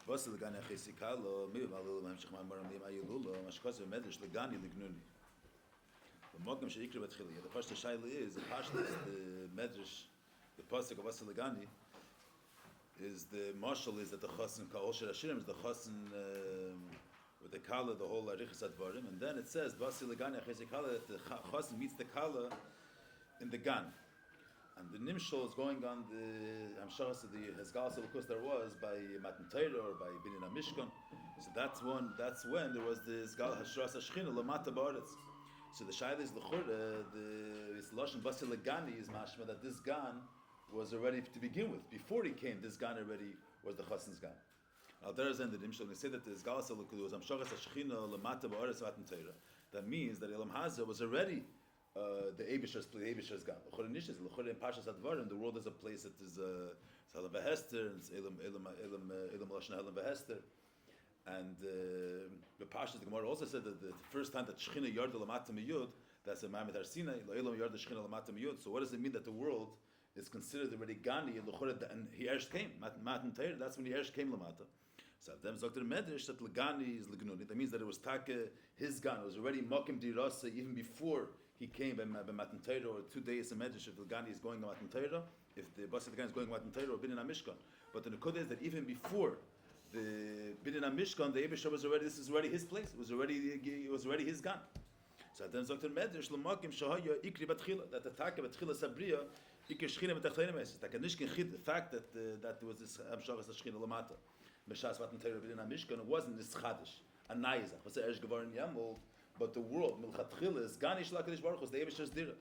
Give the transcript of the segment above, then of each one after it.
Basi Legani achisikalo, mi v'malul v'hamshich Maamar mi ayilula, mashkos v'medrash Legani Legani. The Mokum sheikri b'tchili. The first shaila is the pashtus, the medrash, the pasuk of Basi Legani is the marshal is that the chassan ka'ol shel Shiurim is the chassan with the kala, the whole arichas advarim, and then it says Basi Legani achisikalo that the chassan meets the kala in the gan. And the nimshal is going on the Hamshachas of the Hezgalas of course there was by Matan Torah or by Binyan HaMishkan. So that's when there was the Hezgal Hashras HaShechina Lamata Ba'aretz. So the Shaila is L'chur, the Lashon Basi Legani is mashma that this gan was already to begin with. Before he came, this gan already was the Chassan's gan. Now there is in the nimshal, they say that the Hezgalas of was Hamshachas HaShechina Lamata Ba'aretz Matan Torah. That means that Elam Hazah was already the Eibishter's gan. L'chor in Pashas Advarim, the world is a place that is Elam V'Hester, and it's Elam Lashon Elam V'Hester. And the Pashas, the Gemara also said that the first time that Shechina Yard Lamata Miyud, that's a Ma'amad Har Sinai, Elam Yard Shechina Lamata Miyud. So what does it mean that the world is considered already Gani, and he erst came, Matan Torah, that's when he erst came Lamata. So them Dr. Medrash that Legani is Legnuni. That means that it was Take his gan. It was already Mokim Dirasa even before he came by Matan Torah, or 2 days of Medrash if Legani is going on Matan Torah, if the Basi Legani is going on Matan Torah or Binyan HaMishkan. But the Nekudah is that even before the Binyan HaMishkan, the Eibishter was already, this is already his place. It was already his gan. So then Dr. Medrash L'Mokim Shahaya Ikri Batchila, that the Take Batchila Sabriya Ikri Shechina B'Tachlenim Es. The fact that that there was this Hamshachas Shechina Lamata. Meshas Matan Torah Binyan HaMishkan, it wasn't this Chadish, a Naizach, was Ersh Gevarin Yamol, but the world, Milchatchila, is Gani Shlakadosh Baruch Hu, the Eibishter's Dira.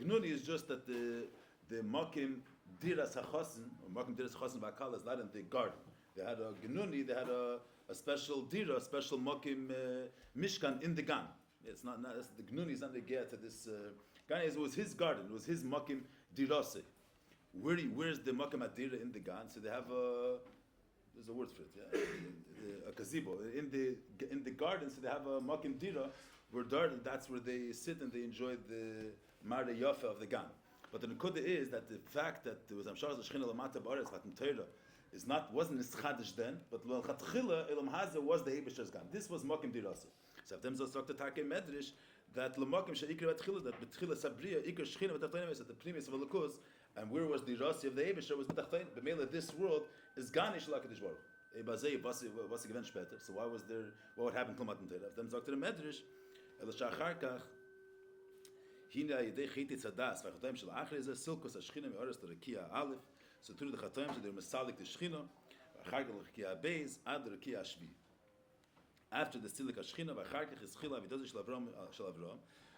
Gnuni is just that the Mokim Diras HaChasen, or Mokim Diras HaChasen Ba'akal is not in the garden. They had a Gnuni, they had a special Dira, a special Mokim Mishkan in the Gan. It's not the Gnuni is not the get to this. Gani it was his garden, it was his Mokim Dirase. Where's the Mokim Adira in the Gan? So they have there's a word for it, yeah. A gazebo in the garden. So they have a makim dira, where that's where they sit and they enjoy the mareh yafa of the gan. But the nekuda is that the fact that there was Hamshachas Shechina Lamata Ba'aretz Matan Torah wasn't Nischadish then, but L'Chatchila Elam Hazah was the Eibishter's gan. This was makim dirasa. So if them zos Dr. Take Medrash that L'Makim Sheikri Batchila, that Betchila Sabriya Ikar Shechina B'Tachtonim at the premise of Elokus, and where was the Rasi of the Eibishter was B'Tachtonim. B'Mela this world is Gani Shlakadosh Baruch Hu. Ebazei Basi given später. So why was there? What would happen to Matan Torah? If them zos Dr. Medrash Elashachar Kach Hina Yedei Chiti Tzadas V'Chatoim Shel Achri Zeh Silkos HaShechina Me'oretz L'Rekia Aleph. So through the Chatoim, so they were Mesalik the Shechina, V'Achar Kach L'Rekia Beis Ad L'Rekia Shvi. After the Silik HaShechina, V'Acharkach is Chila Avidozi Shel Avram,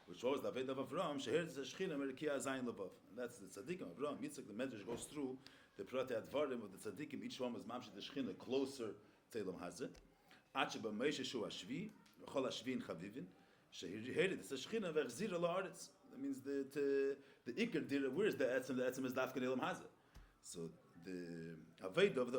which was the Aved of Avram, Sheher Tzeh Shechina Merikia Zayin Levav. And that's the Tzaddikim, Avram, Yitzchak, the Medrash goes through the Pratei Advarim of the Tzaddikim, each one was Mamsheh the Shechina closer to Elam Hazeh. Ache B'Moshe Shu HaShvi, V'chol HaShvi in Chavivin, Sheher Tzeh Shechina V'Echzira La'aretz. That means the Iker Dira, where is the Etzem is Dafka Elam Hazeh. So the Aved of the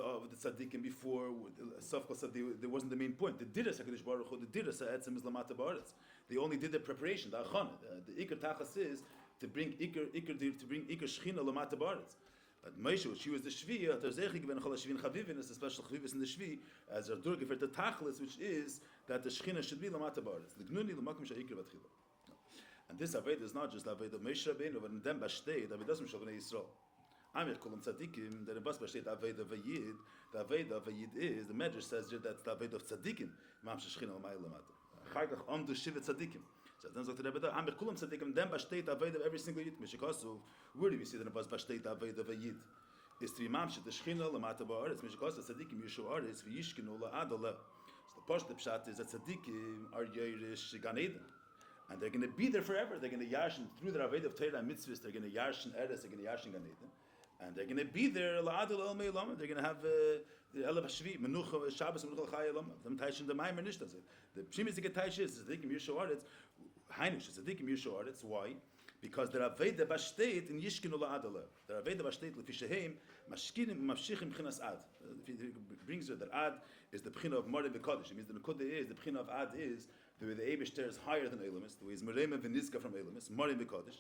Tzaddikim before Safka said there wasn't the main point. The Diras HaKadosh Baruch Hu, the Diras HaEtzem is Lamata Ba'aretz. They only did the preparation, the Achana. The Iker Tachas is to bring Iker Shechina Lamata Ba'aretz. But Moshe, when she was the Shvi, Tarzechik ben Chol HaShvi in Chavivin, is a special Chavivis in the Shvi, as Ardur Gefer the Tachlis, which is that the Shechina should be Lamata Ba'aretz. The Gnuni L'makom Sha'ikir Batchila. And this Aved is not just Aved of Moshe Rabbeinu, but in them Bashtei, Aved doesn't show Bnei Yisrael. Amir Kulam Tzadikim, the Bas Bashtei Aved of Vayid, the Aved of Vayid is, the Medrash says that that's the Aved of Tzadikim, Mam Shechina L'mayil Lamata. Chagach Amdu Shivet Tzadikim. So then Dr. Rebbe, Amir Kulam Tzadikim, then Bashtei Aved of every single Yid. Mishikasu, where do we see that the Bas Bashtei Aved of Vayid? Is to be Mamshet the Shechina Lamata Ba'aretz. Mishikasu Tzadikim Yishu Aretz V'yishkinu La'adala. So the Pashto Pshat is that Tzadikim are Yeirish Gan Eden. And they're going to be there forever. They're going to yarshin through their Aved of Torah and Mitzvahs. They're going to yarshin Eretz. They're going to yarshin Gan Eden. And they're going to be there, La'adul El Me'elam. They're going to have the Elav HaShvi, Menucha, Shabbos, Menucha L'chai Elam. Them Taishin, the Maamar Nishta. The Pshim is to get Taish is Tzadikim Yishu Aretz. Hainush, Tzadikim Yishu Aretz. Why? Because they're Aved Bashteit in Yishkinu La'adul. They're Aved Bashteit L'fishehem, Mashkinim, Mafshichim B'chinas Ad. It brings her that Ad is the B'china of Mareh B'Kodesh. It means the Nekudah is, the B'china of Ad is, the way the Eibishter is higher than Elamis, the way is Meremah V'Nizka from Elamis, Mareh B'Kodesh.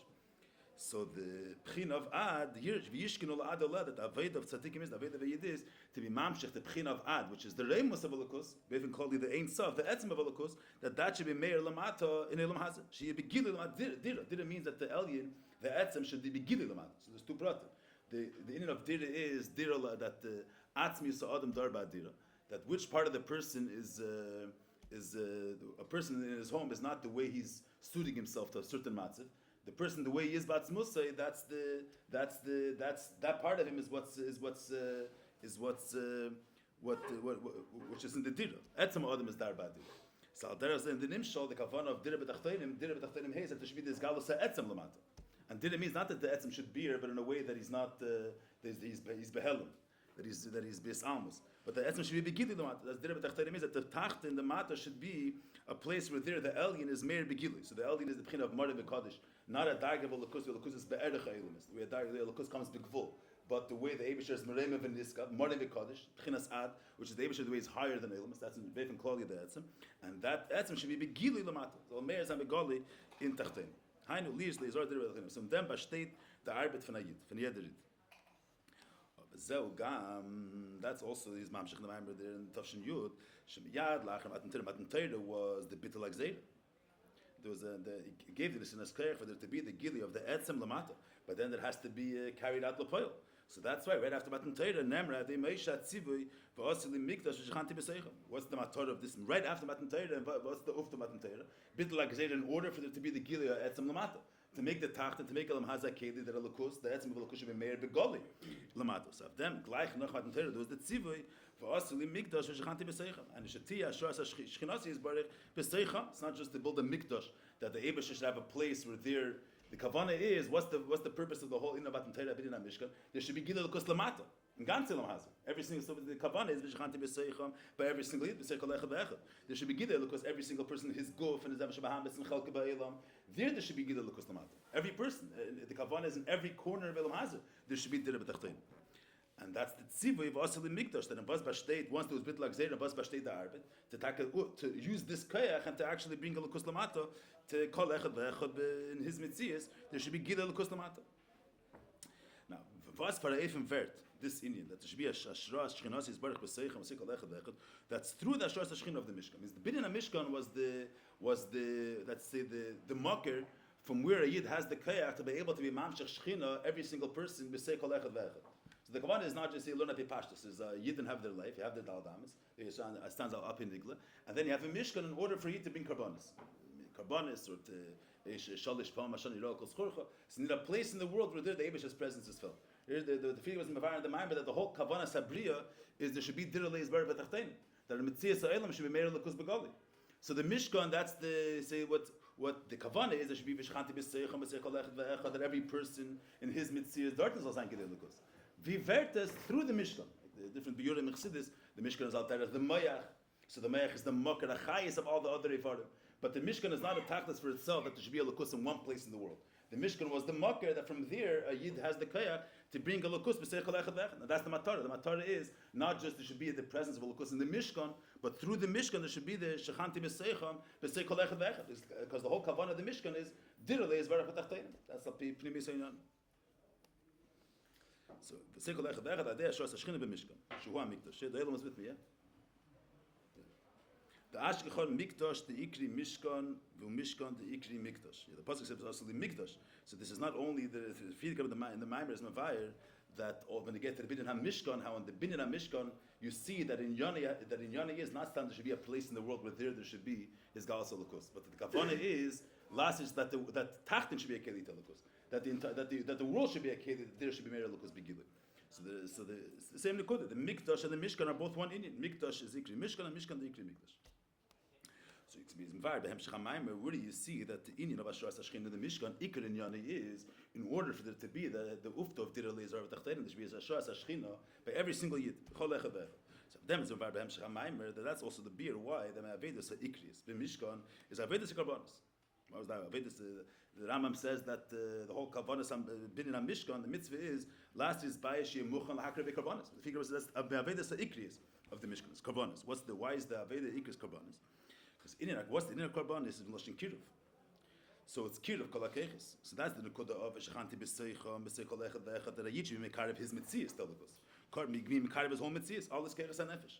So the pchin of ad here v'yishkinu la'ad olad that the avodah of tzaddikim is the avodah of yidis to be mamshech the pchin of ad, which is the reimus of Elokus, we even call it the ein sof, the etzem of Elokus, that should be meir lamata in elam hazeh. She be gili lamata dira. Dira means that the elyon, the etzem should be gili lamata. So there's two pratim. The inyan of dira is dira that the atzmi sa'adam darba dira. That which part of the person is a person in his home is not the way he's suiting himself to a certain matzav. The person, the way he is batz musay, that part of him is what's which is in the dira. Etzem adam is darba dira. So there is in the nimshal the kavan of dira b'tachtenim hays that there should be this galus etzem lamata. And dira means not that the etzem should be here, but in a way that he's not he's behelim, that he's bis almus. But the etzem should be begili lamata. That's dira b'tachtenim means that the tacht in the mata should be a place where there the elyon is meir begili. So the elyon is the pchin of Marav v'Kodesh. Not a darga of Elokus. Elokus is be'erech ha'ilimus. The way Elokus comes b'gvul. But the way the Eibusher is Merema v'niska, Marav v'Kodesh, Pchinas ad, which is the Eibusher the way is higher than Elimus. That's in Beif and Klali the Etzem. And that Etzem should be begili lamata. So Meir is begali in Tachtein. Hainu liish leizor dira v'lechinus. So then b'shteit the arbet v'nayid, v'niyederit. That's also his Mamshech the Maamar there in Tavshin Yud. Shemiyad lachem Matan Torah was the bitul Zeder. There was he gave this in a square for there to be the gili of the etzem lamata, but then it has to be carried out lepoil. So that's why right after Matan Torah, Nemra the Meisha Tzivui v'Osili Mikdash v'Shechanti b'Seichem. What's the matter of this? Right after Matan Torah, and what's the ufta Matan Torah? Bitul Zeder in order for there to be the gili of etzem lamata. To make the tacht and to make elam hazakeli that Elokus, the etzem of Elokus should be meir begoli lamatos. Of them, gleich noch Matan Torah, there was the tzivui for us to mikdash v'shechanti b'seichem. And shetia shras shchinasi is barich b'seichem. It's not just to build a mikdash that the Eibusher should have a place where there the kavana is. What's the purpose of the whole inna Matan Torah b'din Mishkan? There should be gilul Elokus lamato. In Ganzelam has every single so the kavana is v'shechanti b'seichem by every single yid b'seichel echad v'echad. There should be gilul because every single person his guf and his avshabaham b'sim chelke ba'elam. There should be gilul Elokus lamato. Every person, the kavana is in every corner of elam hazeh. There should be dira b'tachtein. And that's the tzivui of Asili Mikdash, that in Bas Bashteit, once there was bit like Zeder, in Bas Bashteit the Arbet, to use this koyach and to actually bring a Lukus Lamato, to call Echad V'Echad in his Mitzias, there should be Gila Lukus Lamato. Now, Vas Paraeif and Vert, this Indian, that there should be a Shras, Shchinas, Yisbarach B'Seichem, Sikal Echad V'Echad, that's through the Shras Shchin of the Mishkan. Means the Bidin HaMishkan was the, let's say, the marker from where a Yid has the koyach to be able to be Mamshech Shchina, every single person, B'Seikal Echad V'Echad. So the Kavanah is not just say learn at Pashtus. Is Yidden have their life, you have their daldamas, it stands out up in Digla, and then you have a Mishkan in order for you to bring karbanis or to Shalish Palma Shani Rokos Chorcha. So you need a place in the world where there the Eibusher's presence is felt. The feeling was in the mind that the whole Kavanah Sabriya is there should be Diraleis Bar V'Tachtein, that the Metzias Ha'elam should be Meir L'Kus B'Gali. So the Mishkan, that's the say what the Kavanah is. There should be V'Shchanti B'Seichem B'Seichel Echad V'Echad, that every person in his Metzias darkness will sign Gedei L'Kus. Vivertes through the Mishkan. The different Biyurim Chassidus, the Mishkan is out there as the Mayach. So the Mayach is the Makar, the Chayis of all the other Evarim. But the Mishkan is not a tachlis for itself that there should be a Lukus in one place in the world. The Mishkan was the Makar that from there a Yid has the Kaya to bring a Lukus b'Seichel Echad V'Echad. And that's the Matara. The Matara is not just there should be the presence of a Lukus in the Mishkan, but through the Mishkan there should be the Shechanti b'Seichem b'Seichel Echad V'Echad. Because the whole Kavanah of the Mishkan is Dirale is Varach V'Tachtein. That's the Pnimi Seinan. So the Seichel Echad V'Echad Adei Shras Hashchina b'Mishkan Shehu HaMikdash. The Elam was with me, yeah? The Ashkechon Mikdash, the Ikri Mishkan, V'Mishkan, the Ikri Mikdash. The Pasuk says also the Mikdash. So this is not only the feed of the Maamar is Mavayir, that when they get to the Binyan HaMishkan, how in the Binyan HaMishkan, you see that in Yoni is not standing there should be a place in the world where there should be his Galas Holocaust. But the Kavanah is, last is that Tachtin should be a Kelit Holocaust. That the world should be a Kelit, that there should be Meir Holocaust Begillah. So the same Nekudah. The Mikdash and the Mishkan are both one Indian. Mikdash is Ikri Mishkan and Mishkan the Ikri Mikdash. So it's where do you see that the Indian of Ashras Hashchin in the Mishkan, Ikr in Yana is, in order for there to be the Ufta of Dira Lezer V'Tachtein, there should be Ashras Hashchina by every single Yid. So them is that's also the beer why the Avedis are Ikris. The Mishkan is Avedis Karbanis. What was that? Avedis, the Rambam says that the whole Karbanis Binyan Mishkan, the mitzvah is last is Bayashi Muchan Hakre Karbanis. The figure is that's Avedis are Ikris of the Mishkan. Karbanis. Why is the Aveda Ikris Karbanis? Because what's the inner korban is Lashon Kiruv. So it's Kirov Kol HaKeiches. So that's the Nekuda of Shechanti B'Seicham, B'Seichol Echad V'Echad, that Yitzhi be Mekarev his Metzias, Telukus. Be Mekarev his whole Metzias, all his Keiches HaNefesh.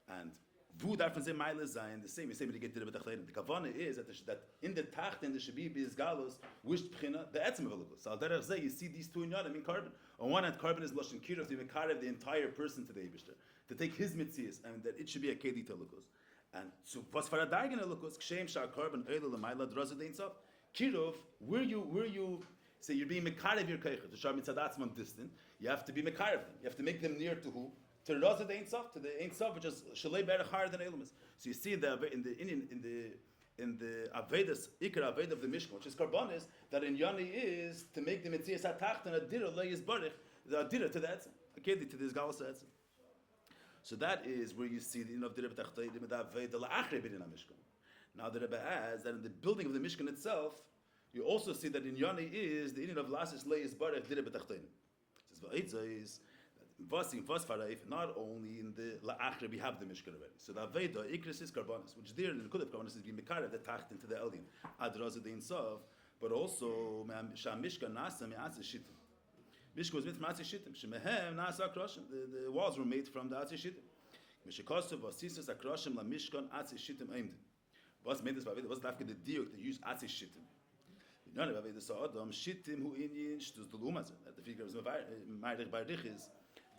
And Vu darfen sie Meile sein, the same we get to the Betachlein. The Kavana is that in the Tacht and the Shabi Bizgalos, wished Pchina, the Etzem Velukus. So Al-Derech Zeh, you see these two in Yad, carbon. On one hand, carbon is Lashon Kirov, to Mekarev the entire person to the Eibishter, to take his Metzias, and that it should be a Kedi Telukus. And so, was for a Dargen Telukus, Kshem Shar Carbon, Eile Lamaila, Draza Deinsav, Kirov, were you say you're being Mekarev your Keichet, to Shar Mitzadatzman distant, you have to be Mekarev them. You have to make them near to who? To Raza the Ein Sof, to the Ein Sof, which is Shalei Berach higher than Elumis. So you see in the Avedas, Ikar Aved of the Mishkan, which is Karbonis, that in Yoni is to make the Metzias HaTacht and a Dira Leis Barich, the Dira to the Etzem, okay, to this Galas Etzem. So that is where you see the of Dira B'Tachtei, the Aved, the La'achre B'Din HaMishkan. Now the Rebbe adds that in the building of the Mishkan itself, you also see that in Yoni is the Indian of Lasis Leis Barich Dira B'Tachtei. It says, V'Eitzah Basi not only in the La'achre we have the Mishkan already. So the Aveda, Ikris is Karbonis, which there in the Kudav Karbonis is being Mekarev, the Tacht into the Elyon, Ad Raza Dein Sov, but also Sham Mishkan Nasa Me'atze Shittim. Mishkan was made from Atze Shittim. Shemehem Nasa Akroshim. The walls were made from the Atze Shittim. Mishikosu Vasisus Akroshim La Mishkan Atze Shittim Aimdim. Was made this by Aveda, was after the Diuk they used Atze Shittim. None of Aveda saw Adam Shittim who Inyin Shtus Dulumaz. That the figure of Maarich Bardich is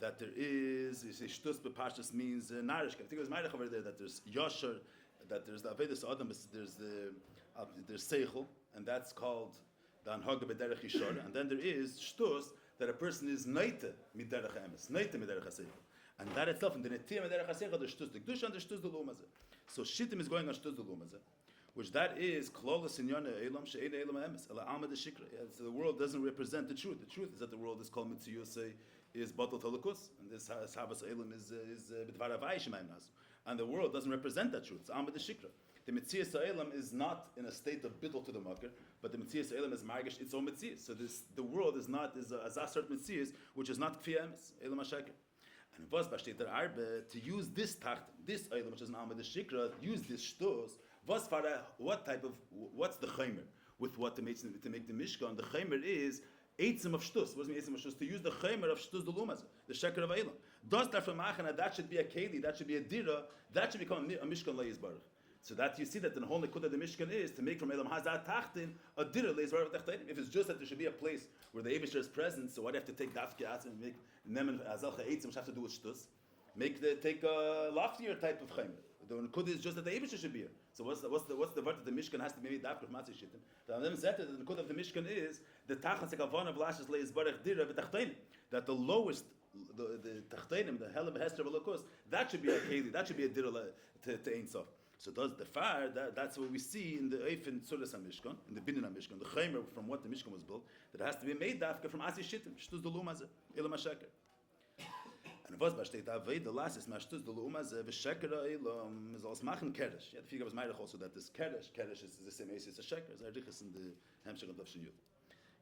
that there is shtus bepashtus means narish. I think it was Maarich over there that there's yosher, that there's the Avedis Adam, there's seichel, and that's called the anhaga b'derech yishor, and then there is shtus that a person is neite miderech emes, neite miderech haseichel, and that itself in the netir miderech haseichel there's shtus the kedusha and there's shtus the lumazeh. So shittim is going on shtus the lumazeh, which that is klolas in yana elam she'ein elam emes ela alma de shikra. So the world doesn't represent the truth. The truth is that the world is called mitziyosei, is batal tolukus, and this Havas Elam is b'dvar avai shemayim nasu, and the world doesn't represent that truth. It's Amad Shikra. The Metzias Elam is not in a state of bittul to the makar, but the Metzias Elam is margish its own Metzias. So the world is not a azasart Metzias, which is not kfi emes Elam Hashaker. And was besteht der Arbe to use this tacht, this Elam which is an Amad Shikra, use this shtos. Was for what's the chaymer with what to make the Mishkan? The chaymer is Eitzim of shtus. What does mean Eitzim of shtus? To use the chaymer of shtus delumaz, the sheker of Eilam. Does that from Achana, that should be a keli, that should be a dira, that should become a Mishkan leis baruch. So that you see that the whole nekuda of the Mishkan is to make from Eilam hazat tachtin a dira leis baruch tachtin. If it's just that there should be a place where the Eibishter is present, so why do you have to take dafke atzim and make nemen azalcha eitzim which have to do with shtus? Take a loftier type of chaymer. The nekuda is just that the Eibishter should be here. So what's the word that the Mishkan has to be made dafke of matzah shittim? The Adam said that the nekuda of the Mishkan is the tachas sekavon of lashes leis baruch dira v'tachteinim. That the lowest, the tachteinim, the hell of hester v'lokos, that should be a keli, that should be a dira to Ein Sof. So does the fire, that's what we see in the Eifen Tzuras HaMishkan, in the Binyan HaMishkan, the chaymer from what the Mishkan was built, that it has to be made dafke from Asi Shittim, Shtus Dulum Hazeh, Elam HaSheker. And was besteht Aved, the last is Mashtus Dulum Hazeh, V'Sheker Elam, is also Machen Keresh. Yeah, the figure was Meirach also that this Keresh is the same as a Sheker, as Arichis in the Hemshech of Shiur.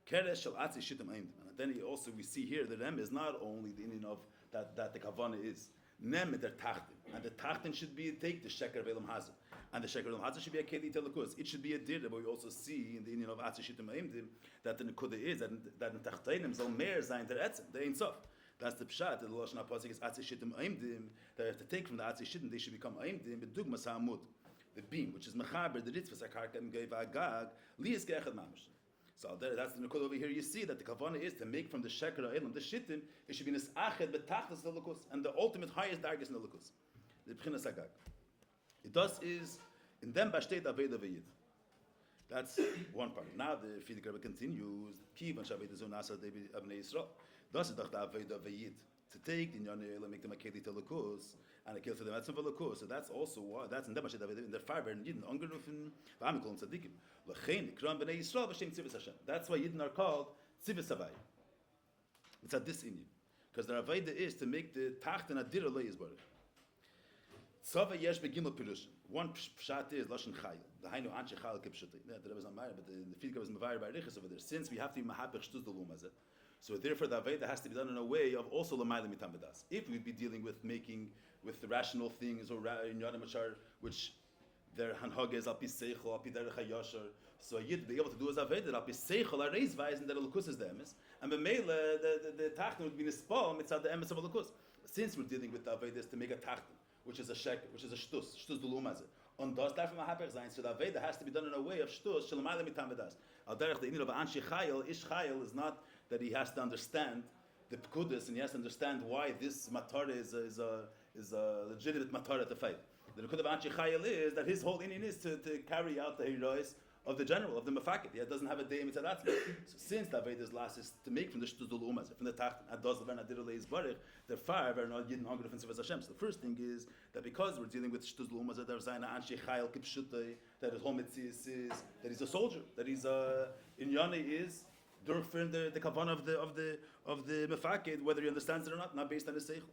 Keresh shall Atzi Shittim Aimdim. And then we see here that Rem is not only the Indian of that the Kavana is, Nem der Tachtin, and the Tachtin should be take the Sheker of Elam Hazeh, and the Sheker of Elam Hazeh should be a Keli Telakus. It should be a Dirah, but we also see in the Indian of Atzi Shittim Aimdim that the Nekuda is that the Tachtainim zal mehr sein der Etzem, the Ein Sof. That's the pshat. The Lashon HaPasuk is Atzi Shittim Aimdim. That if to take from the Atzi Shittim, they should become Aimdim. Bedugmas Hamud, the beam, which is Mechaber, the Ritzvas Akarkem Geiv Agag, Lias Ge'echad Mamash. So that's the Nekuda over here. You see that the Kavana is to make from the Sheker Elam, the Shittim, it should be Nisached Betachtas Lelukus, and the ultimate highest dargis in Lelukus, the B'chinas Agag. It does is in them Bashteit Aveda V'Yid. That's one part. Now the Friedrich Rebbe continues. Kivan Shaveda Zonasa Devi Abnei Yisrael. Das ist doch der Aveda V'Yid. To take in Yonei Elam, make them a Keli Telekus, and a kill to them at some V'Lekus. So that's also why that's in them Bashteit Aveda in their fire and Yidden Ungerufen V'Amikol and Tzadikim. L'chein Ikram B'nei Yisrael V'Shem Tzivis Hashem. That's why Yidden are called Tzivis Havai. It's at this Indian. Because the Aveda is to make the Tacht and Adira Leis Baruch. Tzava Yesh Begimel Pirush. One pshat is Lashon Chayil. The Hainu Anshe Chayil Kipshatay. The Rebbe is not married, but the Friedrich Rebbe is Mevayer by Riches over there. Since we have to be Mahapech Shtuz Delum Hazeh, so therefore the Aveda has to be done in a way of also L'mayla Mitam B'das. If we'd be dealing with making with the rational things or in Yonah which their hanhag is al pi seichel, al pi derech hayashar. So a yid be able to do his aveda al pi seichel, a reis weisen that a lukus is the emes, and b'meile the tachton would be nispal mitzad the emes of a lukus. Since we're dealing with the aveda to make a tachton, which is a sheker, which is a shtus dulumazeh. On das darf man hapech sein. So the aveda has to be done in a way of shtus shelamayla mitam v'das. Al derech the inyan of anshi chayil, ish chayil is not that he has to understand the pekudus and he has to understand why this matara is a legitimate matara to fight. The Nekud of Anchi Chayil is that his whole inyan is to carry out the heroes of the general, of the mafakit. He doesn't have a day mitzvah. So since the Aveda's last is to make from the Shtuz Dulumaz, from the Tacht, Adoz Levan Adirale is Barich, the fire are not Yidden Hungry offensive as Hashem. So the first thing is that because we're dealing with Shtuz Dulumaz, that there's Zaina Anchi Chayil Kipshutay, that his whole mitzvah is that he's a soldier, that he's in Yoni is durfin the kavan of the mafakit, whether he understands it or not based on his seichel.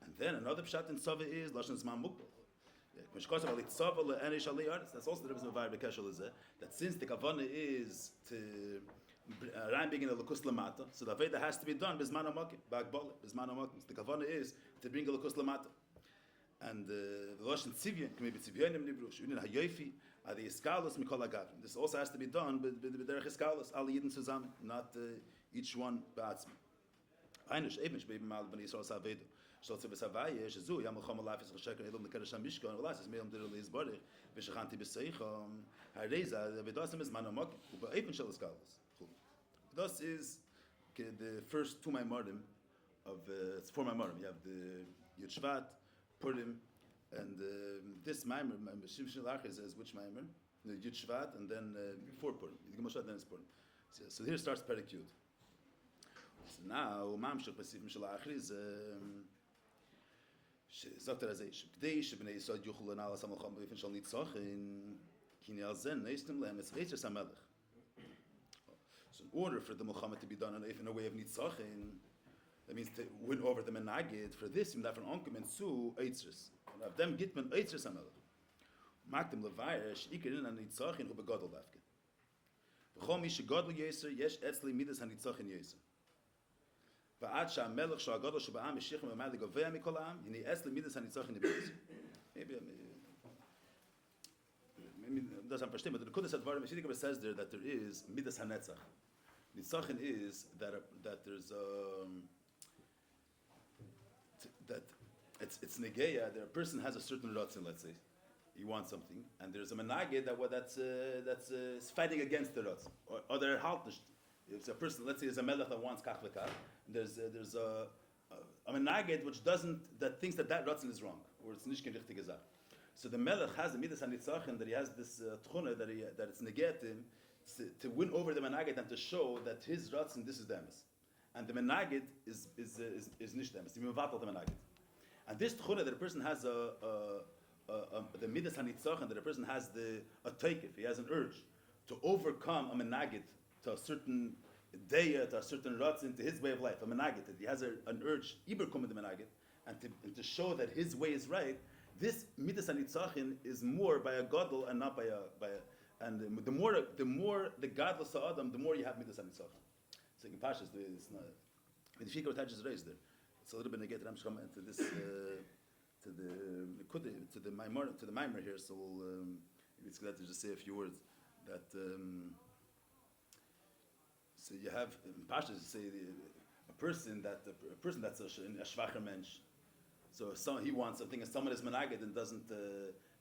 And then another pshat in Sava is Lashon Zman Mukbal. That's also the difference of that since the kavanah is to being in a lukus lamata, so the aveda has to be done bizman amakim, ba'agbala, bizman amakim. The kavanah is to bring a lukus lamata, and the lashon tzivyon can be tzivyonim nibrush, unin hayofi, the iskalos mikol agavim. This also has to be done with derech iskalos, all yidden zusammen, not each one ba'atzmi. Einish ebench beim mal ben Yisrael savedo. Shtotze besavaye shezu yam kham Allah fes khashak elom nekeresh mishkan olas es meim der leis border veshchanti beseicham hareza vedos es manamok uba even shel skalos. This is the first two Maamorim of it's four Maamorim. You have the Yud Shvat, Purim, and this Maamar Shiurim Lach is which Maamar? The Yud Shvat and then before Purim. Then it's Purim. So here starts Perek Yud. So now, Mamshach Pasifim Shel Achri is sagt er sich, kdei shebnei Yisrael yuchlu lenal asam l'cham b'ifin shal nitzochin kini al zen neistim lehem es v'etzer samelech. So in order for the Muhammad to be done in a way of nitzochin, that means to win over the menagid, for this, you have an onkem and su eitzres. And of them gitmen eitzres samelech. Maktem levayr sh'ikerin an nitzochin hu begadol dafke. V'chom mi shegadol yeser yesh etzli midas han nitzochin yeser. ועד שהמלך שהגדול שבעם ישיך ממעל לגביה מכל העם, הנה אס למידס הניצח in the base. Maybe doesn't understand, but the Kodesh Advarim Meshidikah says there that there is midas hanetzach. Nitzachin is that there's that it's negeya. That a person has a certain ratzin, let's say, he wants something, and there's a menaged that's fighting against the ratzin, or they're haltish. If a person, let's say, is a melech that wants kach v'kach, there's a menaged which that thinks that ratzin is wrong, or it's nishkin richtig gezah. So the melech has the midas hanitzachim, that he has this tchuna that it's negated to win over the menaged and to show that his ratzin, this is the emes, and the menaged is nish the emes. You mevatel the menaged, and this tchuna that a person has the midas hanitzachim, that a person has a takeif, he has an urge to overcome a menaged to a certain daya, to a certain ratzin, to his way of life, a menaged, that he has an urge, iberkum the menaged, and to show that his way is right. This midas hanitzachim is more by a gadol and not by a and the more the gadol sa'adam, the more you have midas hanitzachim. So in Pashas, it's not when the figure attaches raised there. It's a little bit negated. I'm just coming to this to the Maamar here. So we'll, it's glad to just say a few words that. So you have in Pashas say a person that's a schwacher mensch. So he wants something, and someone is menaged and doesn't,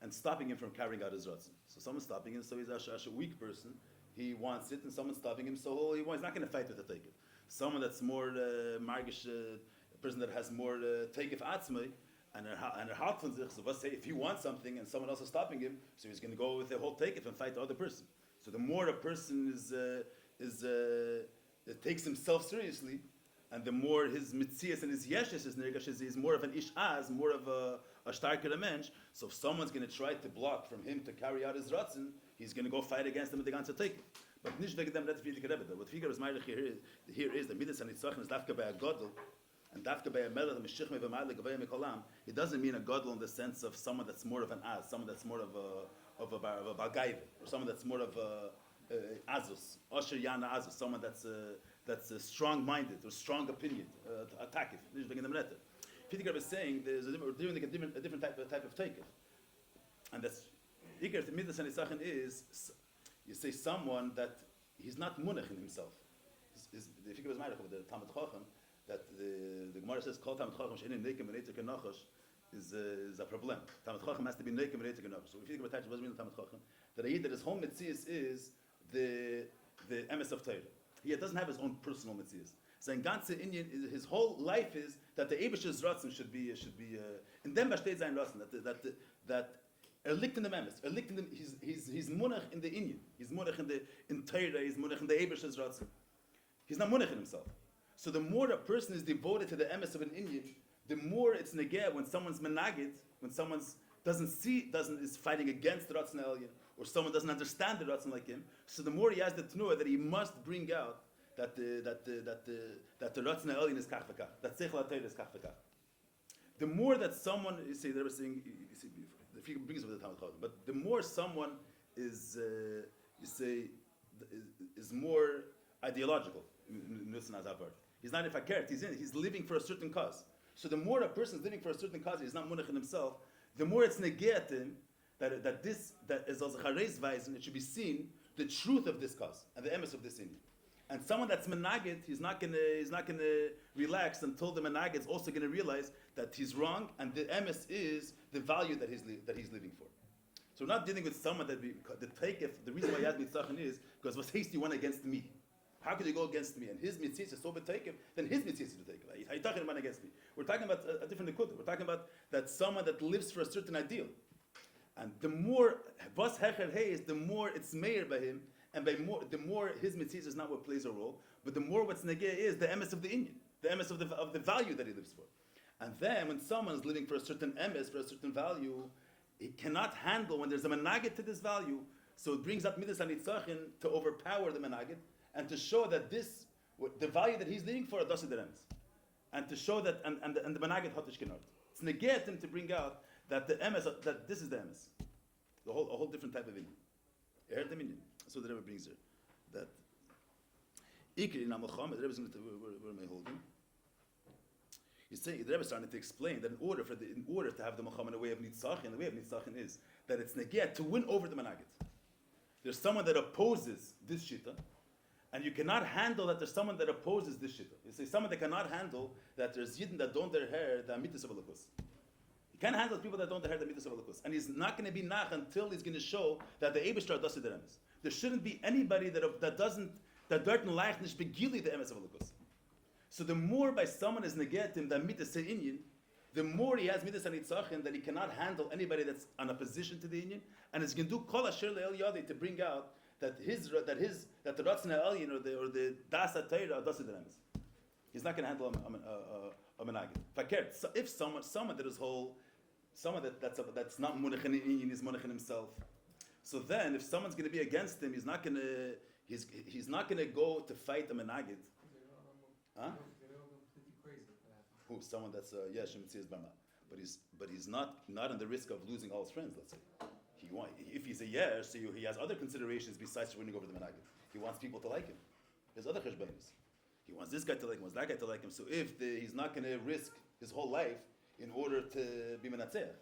and stopping him from carrying out his ratzon. So someone's stopping him, so he's a weak person. He wants it, and someone's stopping him, so he's not going to fight with the takeif. Someone that's more margish, a person that has more takeif atzmai, and her heart von sich. So let's say if he wants something and someone else is stopping him, so he's going to go with the whole takeif and fight the other person. So the more a person takes himself seriously, and the more his mitzias and his yeshes, his nergash is more of an ishaz, more of a starker mensch. So if someone's going to try to block from him to carry out his ratzin, he's going to go fight against them with the ganze take. But nicht wegen dem Rebbe Rebbe. What figure is Meir here is the midas hanitzachim is dafka by a gadol, and dafka by a melech the mishich mevamal legavei mikolam. It doesn't mean a gadol in the sense of someone that's more of an az, someone that's more of a bagayv, or someone that's more of a azus, osher yana azus, someone that's strong-minded or strong opinion, attack it. Peter is saying we're doing a different type of takeif, and that's Iker the midas hanitzachon is you say someone that he's not munach in himself. The figure was Maamar over the Talmud Chacham that the Gemara says kol Talmud Chacham she'ein neikim v'neitzek enochash is a problem. Talmud Chacham has to be neikim v'neitzek enochash. So if you think about that, what does it mean Talmud Chacham? That idea that his whole mitzias is the emes of Torah. He doesn't have his own personal mitzias. Sein ganze Indian, his whole life is that the Eibish's Ratzon should be in dem besteht sein Ratzon that liegt in the emes, liegt in the he's munach in the Indian, he's munach in Torah, he's munach in the Eibish's Ratzon. He's not munach in himself. So the more a person is devoted to the emes of an Indian, the more it's negeh when someone's menagid, when someone's is fighting against the Ratzon Elyon, or someone doesn't understand the Ratzon like him. So the more he has the tnuah that he must bring out that the Ratzon Elyon is kach v'kach, that Seichel HaTorah is kach v'kach. The more that someone, you see, they were saying, you see, the figure brings over the Talmud Chacham, but the more someone is, is more ideological. He's not a fakert. He's living for a certain cause. So the more a person is living for a certain cause, he's not munach in himself. The more it's negeh to him that is also chareis weisen. It should be seen the truth of this cause and the emes of this Indian. And someone that's menagid, he's not gonna relax until the menagid is also gonna realize that he's wrong and the emes is the value that he's living for. So we're not dealing with someone that the reason why he has mitzvah is because what's hasty one against me. How could you go against me? And his mitzvah is so betakev, then his mitzvah is to take. How are you talking about against me? We're talking about a different nekudah. We're talking about that someone that lives for a certain ideal. And the more bas hecher hey is, the more it's meir by him, and the more his mitzvah is not what plays a role, but the more what's negeh is the emes of the Indian, the emes of the value that he lives for. And then when someone is living for a certain emes, for a certain value, he cannot handle when there's a menagid to this value. So it brings up midas hanitzachon to overpower the menagid. And to show that the value that he's living for, does it emes, and to show that and the menagid hotish kenot. It's negate him to bring out that the emes, that this is the emes, a whole different type of Indian. You heard the Indian. So the Rebbe brings there that ikri in Amalcham. The Rebbe is going to where am I holding? He's saying the Rebbe is starting to explain that in order to have the Malcham in a way of nitzachon, the way of nitzachon is that it's negate to win over the menagid. There's someone that opposes this shita. And you cannot handle that there's someone that opposes this shita. You say someone that cannot handle that there's yidden that don't their hair the amitas of alakus. You can't handle people that don't their hair the amitas of alakus. And he's not going to be nach until he's going to show that the Eibishter does it the emes. There shouldn't be anybody that doesn't dort leicht nicht begili the emes of alakus. So the more by someone is negatim the amitas inyan, the more he has midas hanitzachon that he cannot handle anybody that's on opposition to the inyan, and he's going to do kol asher le'el yadi to bring out that the Ratzon Elyon or the Das HaTorah does it the emes. He's not going to handle a menagid. So if someone that is whole, someone that's not munach in Inyan, is munach in himself. So then, if someone's going to be against him, he's not going to go to fight a menagid. Huh? Who? Someone that's Yeshem Tzias Barma, but he's not on the risk of losing all his friends. Let's say. If he's a yer, so he has other considerations besides winning over the menagid. He wants people to like him. There's other cheshbonos. He wants this guy to like him, wants that guy to like him. So if he's not going to risk his whole life in order to be menatzeach.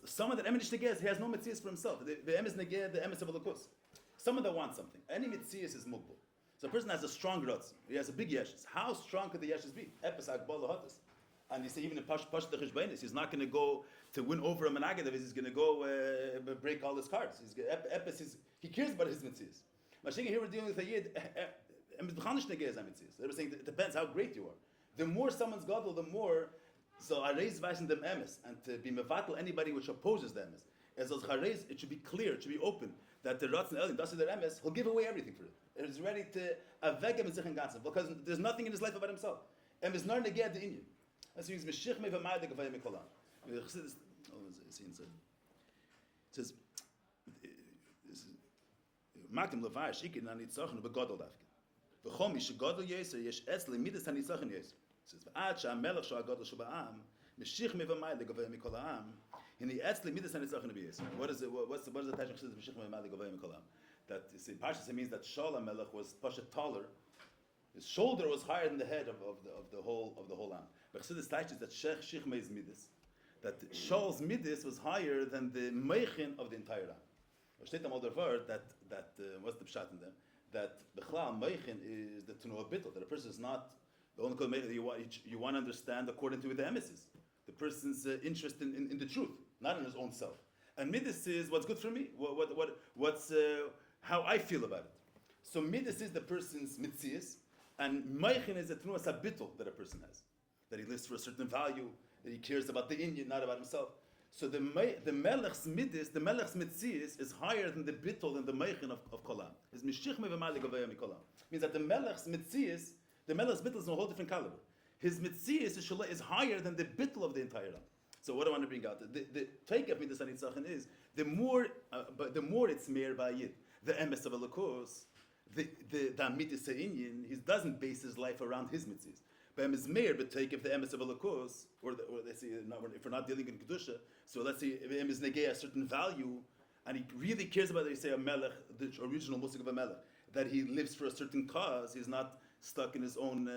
Someone that emes negeh, he has no mitzias for himself. The emes negeh, the emes of alakus. Someone that wants something. Any mitzias is mugbal. So a person has a strong rotz. He has a big yeshes. How strong could the yeshes be? Epes hagbal lahatas. And you say even in Pash the Cheshbainis, he's not going to go to win over a menagid. He's going to go break all his cards. He cares about his mitzvahs. Mashiach, here we're dealing with a yid. They were saying it depends how great you are. The more someone's gadol, the more. So areis weisen dem emes, and to be mevatel anybody which opposes the emes. As areis, it should be clear, it should be open that the Ratzon Elyon does their emes. He'll give away everything for it. He's ready to avegem in zichen ganzen because there's nothing in his life about himself. Emes nar negeh the inyan. That's why he's meshich me v'mayad gavay mikolam. It says, "Makim levar shikin na nitzachon begadol dafke. V'chol mi shegadol yeser yesh etzle midas hanitzachon yeser." It says, "V'ad she'amelech she'agadol sheba'am meshich me v'mayad gavay mikolam. Hini etzle midas hanitzachon beyeser." What's the attachment to meshich me v'mayad gavay mikolam? That you see, Parsha means that Shaul Melech was pasha taller. His shoulder was higher than the head of the whole lamb. But Chassidus teaches that Shechmei's midas, that Shaul's midas was higher than the meichin of the entire lamb. Steht am other word that what's the pshat in them? That bechlal meichin is the to know a bittul, that a person is not the only code that you want to understand according to what the emes is. The person's interest in the truth, not in his own self. And midas is what's good for me, what's how I feel about it. So midas is the person's mitzias, and meichin is the to know a bittul that a person has, that he lives for a certain value, that he cares about the Indian, not about himself. So the melech's midis, the melech's mitzias is higher than the bittul and the meichin of kolam. His mishich mevamali gavaya mikolam means that the melech's mitzias, the melech's bittul is a whole different caliber. His mitzias is higher than the bittul of the entire ram. So what I want to bring out, the take of midas anitzachon is the more it's meir ba'yid, the emes of elokos, the midas ha'inyan, he doesn't base his life around his mitzias. But is meir, but take if the emes of elokos, or let's say if we're not dealing in kedusha, so let's say if is negay a certain value, and he really cares about it. You say a melech, the original musik of a melech, that he lives for a certain cause. He's not stuck in his own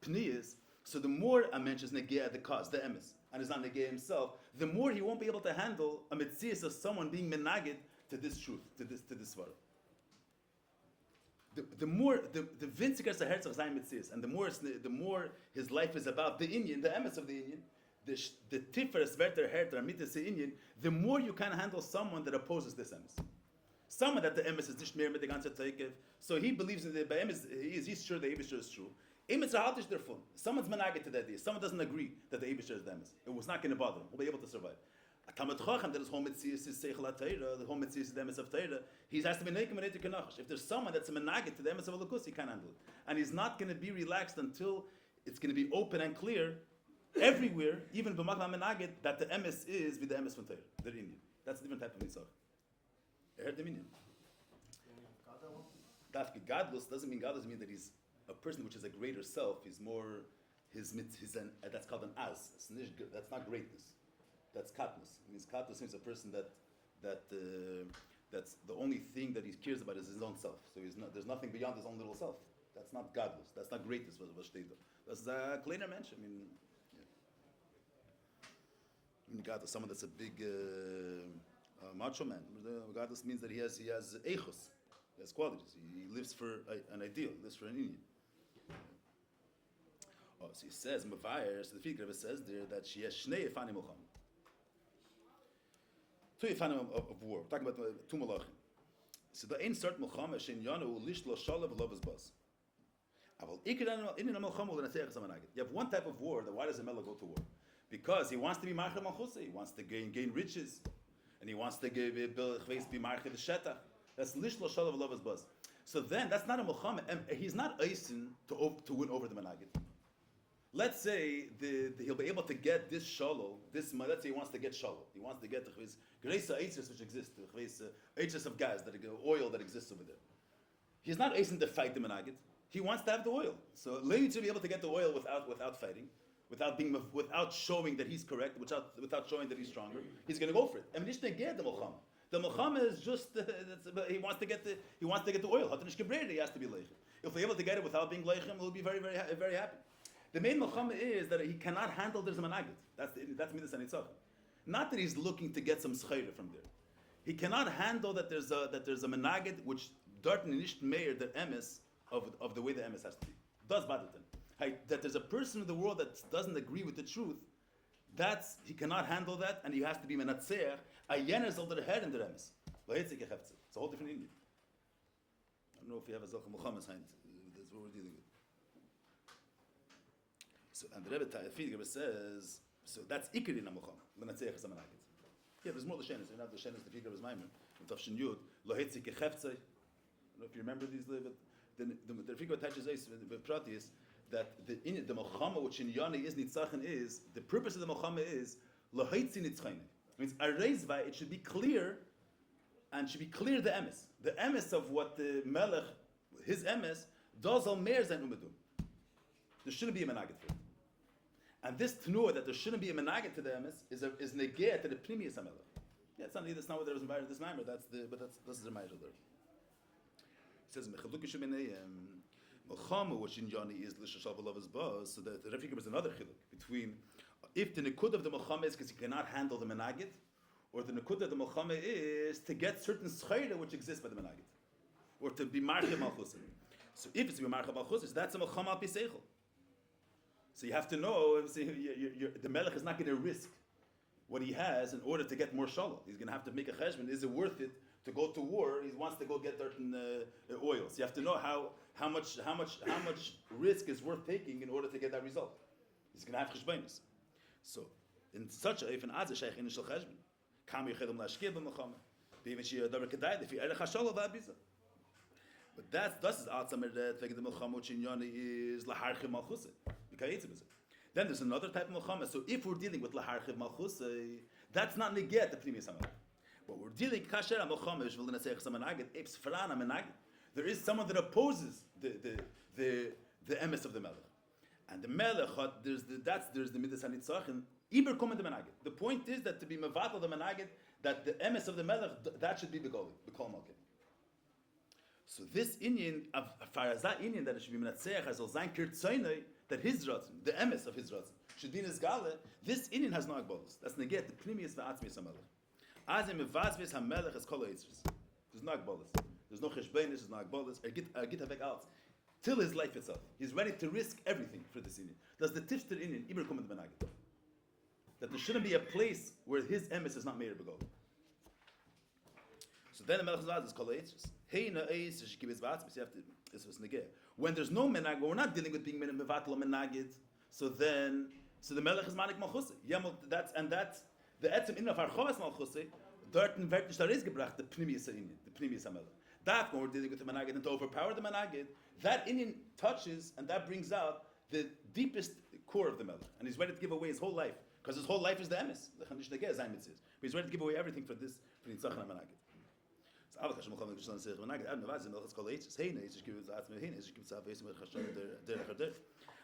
pniyas. So the more a mensch is negay the cause, the emes, and is not negay himself, the more he won't be able to handle a mitzias of someone being menagid to this truth, to this svara. The more the vinziger the herz of sein mitzias, and the more his life is about the Indian, the emes of the Indian, the tiferes werter herter mitzvah Indian, the more you can handle someone that opposes this emes. Someone that the emes is nicht mehr mit der ganze Teikev, so he believes in the emes, he's sure the Eibusher is true. Emes are haltish derfun. Someone's menaged to that idea. Someone doesn't agree that the Eibusher is the emes. It was not going to bother him. He'll be able to survive. A Talmud Chacham that his whole mitzias is seichel HaTeira, the whole mitzias is the emes of Teira, he has to be nekem and kenachash. If there's someone that's a menaged to the emes of Elokus, he can't handle it. And he's not going to be relaxed until it's going to be open and clear everywhere, even b'makla menaged, that the emes is with the emes from Teira, the Indian. That's a different type of mitzvah. You heard the meaning? Dafki godless doesn't mean godless. Mean that he's a person which is a greater self. He's more that's called an az. That's not greatness. That's katnus. It means katnus means a person that's the only thing that he cares about is his own self. So there's nothing beyond his own little self. That's not godless. That's not greatness. That's a kleiner mensch. I mean, godless, someone that's a big macho man. Godless means that he has echos. He has qualities. He lives for an ideal. He lives for an Indian. Oh, so he says, Mavayer, so the figure says there that she has shnei ifanim milcham. Two ifanim of war. We're talking about two malachim. So the ein start milcham shein yanu lish lo shalav lovas bas. Aval ikran in milcham ul naseach zamanagit. You have one type of war. Why does a melech go to war? Because he wants to be marcher malchusa. He wants to gain riches, and he wants to be marcher the shetach. That's lish lo shalav lovas bas. So then that's not a milcham. He's not eisen to win over the menagid. Let's say he'll be able to get this shalom. Let's say he wants to get shalom. He wants to get the greisa eitzes which exists, the eitzes of gas, oil that exists over there. He's not eisen to fight the menagid. He wants to have the oil. So Levi to be able to get the oil without fighting, without showing that he's correct, without showing that he's stronger. He's going to go for it. And the milchama. The milchama is just he wants to get the oil. He has to be leichem. If we're able to get it without being leichem, we'll be very, very, very happy. The main milchama is that he cannot handle there's a managid. That's midas anitzachon. Not that he's looking to get some schayra from there. He cannot handle that there's a managid which dart nicht meir the emes of the way the emes has to be. Does bother them. That there's a person in the world that doesn't agree with the truth. He cannot handle that, and he has to be menatzeach. A yener zal der head in the emes. It's a whole different Indian. I don't know if you have a zolch milchamas hand. That's what we're dealing with. So, and the Rebbe says, so that's ikri in Amucham, l'natzeach es amanagid. Yeah, there's more l'shenes. You have the shenes, the figure of his Maamar, in Tafshin Yud, lo hetzik echeftzei. I don't know if you remember these, but the figure attaches the prati is that the Melchama, which in Yana is nitzachen is, the purpose of the Melchama is, lo hetzi nitzchayne. It means, areizvai, it should be clear, and should be clear the emes. The emes of what the Melech, his emes, does al meir zayin umedum. There shouldn't be a menagid for it. And this tenua that there shouldn't be a menagid to the emes is negeh to the primius hamelech. Yeah, that's not what there was invited this Maamar. This is the Maamar there. It says mechalukish b'neihem melchama, which in Yoni is l'shashav v'lovas bas. So the Refikam is another chiluk between if the nikud of the melchama is because he cannot handle the menagid, or the Nekuda of the Melchama is to get certain schayra which exists by the Menagid, or to be Marchav Malchusa. So if it's to be Marchav Malchusa, that's a Melchama al Piseichel. So you have to know, the Melech is not going to risk what he has in order to get more shalom. He's going to have to make a cheshbon. Is it worth it to go to war? He wants to go get certain oil. So you have to know how much risk is worth taking in order to get that result. He's going to have cheshbonis. So in such a if an adze sheikh in shel cheshbon, kam yechedem lashkir b'mechama, b'even she yadaber kedai if erech hashalom v'abiza. But das is outside the thing the melchama which in Yoni is laharchiv malchusa. Then there's another type of melchama. So if we're dealing with laharchiv malchusa, that's not neget the pnimius hamelech. But we're dealing kasher melchama is v'lina seich samanagid eps frana menagid. There is someone that opposes the emes of the melech, and the melech there's the midas hanitzachim iber komen the menagid. The point is that to be mevatel the menagid, that the emes of the melech that should be the goal malkin. So this Inyan of Farazah Inyan that it should be Menatzeach as Zain Kirtzoinoi, that his Ratzon, the emes of his Ratzon, should be in his Gale, this Inyan has no Agbolos. That's Neget, the Pnimius Va'atzmius HaMelech. As in Mevazvius HaMelech is Kol HaEtzris. There's no Agbolos. There's no Cheshbenis, there's no Agbolos. Git Havek Alts. Till his life itself. He's ready to risk everything for this Inyan. Does the Tifster Inyan, Iber Kumet Benagit. That there shouldn't be a place where his emes is not Meir Begol. So then the Melech Zaz is Kol HaEtzris. When there's no menag, we're not dealing with being mevatel menagid. So the melech is manik malchusa. That's the etzem in of archovas malchusa. Dorten wird nicht daris gebracht the pnimius hamelech. That when we're dealing with the menagid and to overpower the menagid, that Indian touches and that brings out the deepest core of the melech, and he's ready to give away his whole life because his whole life is the emes. The chanish negeh is but he's ready to give away everything for this for the nitzachon menagid. Aber kann schon mal sagen, dass man sagt, man weiß, noch es College, hey, ich gebe es atmen hin, ich gebe es auf mit der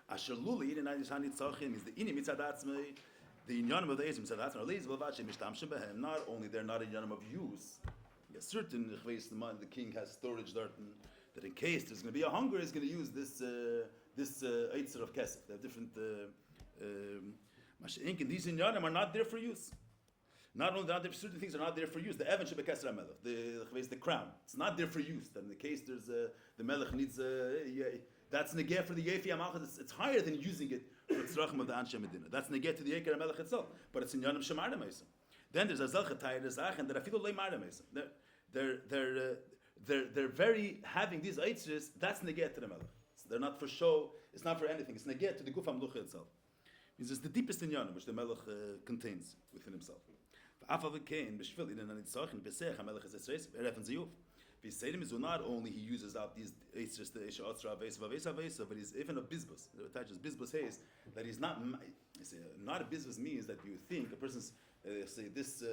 Ashluli in eine Hand Zachim is the in mit Sadatsme, the Yanam of the Ism Sadatsme, Liz will watch him behem. Not only they're not a Yanam of use. Yes, certain the king has storage that in case there's going to be a hunger, he's going to use this Eitzer of Kesef. They have different Mashiach, and these in Yanam are not there for use. Not only that, certain things are not there for use. The Evan should be Kesra Melech, the crown. It's not there for use. That in the case there's the Melech needs that's negeh for the Yefi Amalchus. It's higher than using it for Tzrachim of the Anshe Medina. That's negeh to the Yeker Melech itself. But it's in Yonim Shemar Meisa. Then there's a Zelchatayr, there's Achen, that Afilu Lei Mar Meisa. They're very having these Eitzres. That's negeh to the Melech. So they're not for show. It's not for anything. It's negeh to the Guf Amlucha itself. It's the deepest in Yonim which the Melech contains within himself. Not only he uses out these but he's even a bizbus. It attaches bizbus haze that he's not. Not a bizbus means that you think a person's say this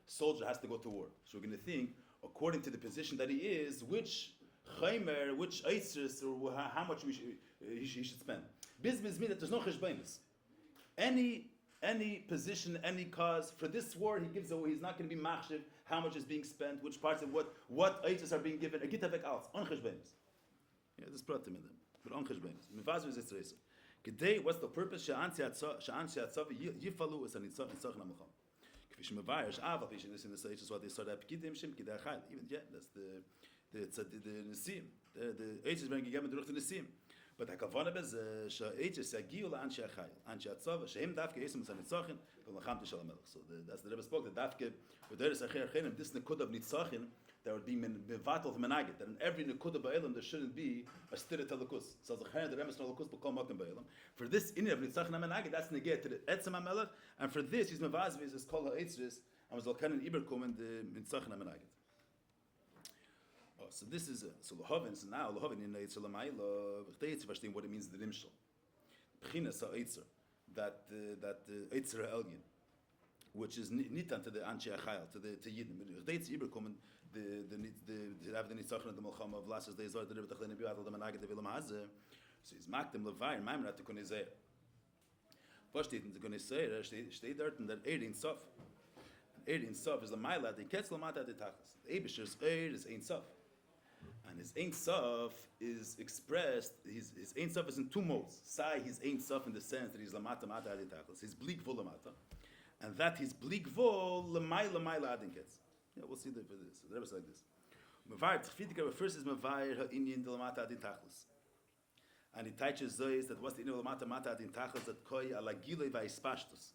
soldier has to go to war. So we're going to think according to the position that he is, which chaymer, which eitzris, or how much he should spend. Bizbus means that there's no cheshbainis. Any position, any cause for this war, he gives away. He's not going to be machshiv how much is being spent, which parts of what aitos are being given. A gitavek alts on cheshbenis. Yeah, this brought him in them, but on cheshbenis. Mivaz is itzreisa. Today, what's the purpose? She'ansi atzav yifalu is an itzach namucham. Kvish mevayers aval pishin this in the aitos what they start at kidim shem kidei chayil. Even yet, that's the nisim. The aitos being given to the nisim. But the kavana bez she'aitos yagiu la'anshi achayil, anshi atzav shehem davke esim is an itzachim v'lacham tishal melech. So that's the Rebbe spoke that davke v'deres acher chenim this nekud of nitzachim. There would be mevatel of menagit. That in every nekuda ba'elam there shouldn't be a stirat halakus. So the chayin the remes halakus b'kol makom ba'elam. For this in of nitzachim menagit, that's negate to the etzem hamelech, and for this he's mevazviz is kol ha'etzris and was alkanin iberkum and the nitzachim menagit. Oh, so this is so lohavin. So now lohavin in eitzer lamayla. They verstehen what it means the rimshel. B'chinas ha'etzer that eitzer elgin, which is nitan to the anshi achayil to yidden. They iberkum and the have the nitzachon of the Melchama of last days or the Rebbe Tachlin Bi'at the Menagid the Vilam Hazeh. So he's makdim levay and Maamar at the Konizeh. Was steht in the Konizeh? Steht dort in der Ein Sof. Ein Sof is the Maila the Ketzel Mata the Tachlis. The Eibisher's is Ein Sof, and his Ein Sof is expressed. His Ein Sof is in two modes. Sai his Ein Sof in the sense that he's Lamata Mata the Tachlis. He's bleak full Lamata. and that is bligvol l'mayla adin ketz. Yeah, we'll see that for this. So the Rebbe is like this. Mevayer tchfitika first is mevayer ha'inyan d'lamata adin tachlis, and he teaches Zoyis that what's the inyan d'lamata mata adin tachlis that koi ala gilei v'hispashtus,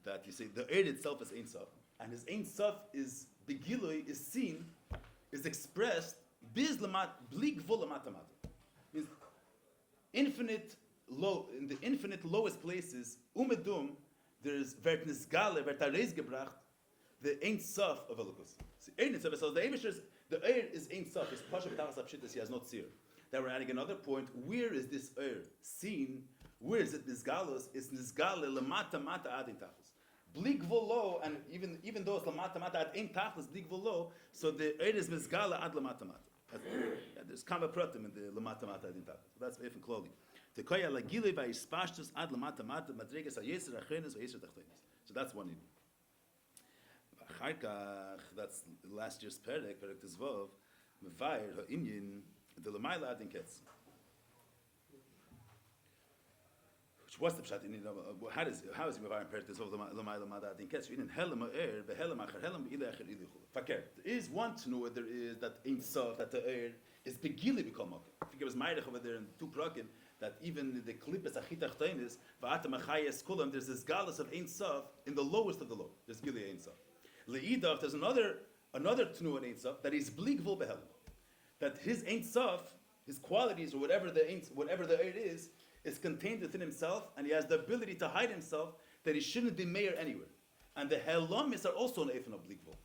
that you say the earth itself is Ein Sof, and his Ein Sof is begilui is seen, is expressed biz lamat bligvol lamata mata, means infinite low in the infinite lowest places umedum. There's vert nisgale, vert areis gebracht, the Ein Sof of Elokus. See, Ein Sof, so the air is Ein Sof, is Pasha B'tachas Apshitas, he has no tzir. Then we're adding another point, where is this air seen? Where is it nisgalos? It's nisgale lamata mata adin tachlis. Blig volo, and even though it's lamata mata ad ein tachlis, blig volo, so the air is nisgale ad lamata mata. There's kama pratim in the lamata mata adin tachlis. So that's even clothing. So that's one. That's last year's perek tezvov. Mevayer ha'inyan the l'mayla adin ketz. What's the pshat? How is he mevayer perek tezvov l'mayla adin ketz? In helam ha'er v'helam acher helam b'ilei acher ilichu. Fakir. There is one to know where there is that Ein Sof, that the air is begili b'kol makom. I think it was Meirich over there in two prakim, that even the klippes achitach tainis va'atam achayes kulam, there's this galus of Ein Sof in the lowest of the low. There's gili Ein Sof. Le'idach, there's another tnu in Ein Sof that is bligvul behelim, that his Ein Sof, his qualities or whatever the air is contained within himself, and he has the ability to hide himself that he shouldn't be mayor anywhere. And the helamis are also an eifin of bligvul.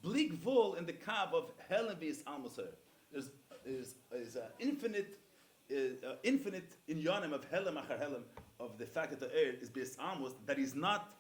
Bligvul in the kav of helim v'is almoser. There's infinite inyanim of helam achar helam, of the fact that the air is bis almost, that he's not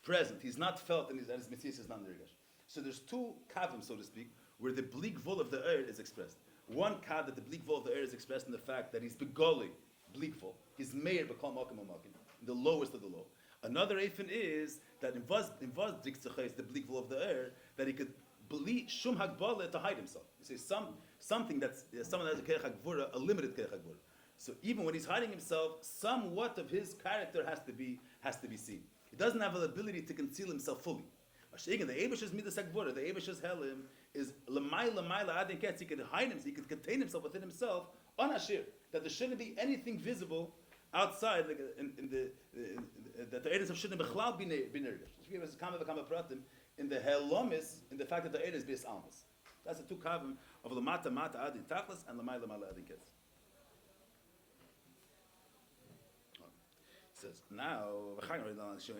present, he's not felt, and his mitzvah is not nirgash. So there's two kavim, so to speak, where the bleak vol of the air is expressed. One kav that the bleak vol of the air is expressed in the fact that he's begoli, bleak vol. He's meir b'kol makim u'makim, the lowest of the low. Another eifin is that in vaz diktzachais, the bleak vol of the air, that he could believe shum hagbala to hide himself. You say something that's someone that has a kerech hagvura, a limited kerech hagvura. So even when he's hiding himself, somewhat of his character has to be seen. He doesn't have the ability to conceal himself fully. The Eibish's midas hagvura, the Eibish's helim is l'mayla adin ketz. He could hide himself, he could contain himself within himself on ashir. That there shouldn't be anything visible outside, like that the Eidus shouldn't be nirgash. She gave us kama pratim in the helomis, in the fact that the Eidus is bis almos. That's the two kavim of lamata mata adin tachlis and lamay adin ketz. He says now. So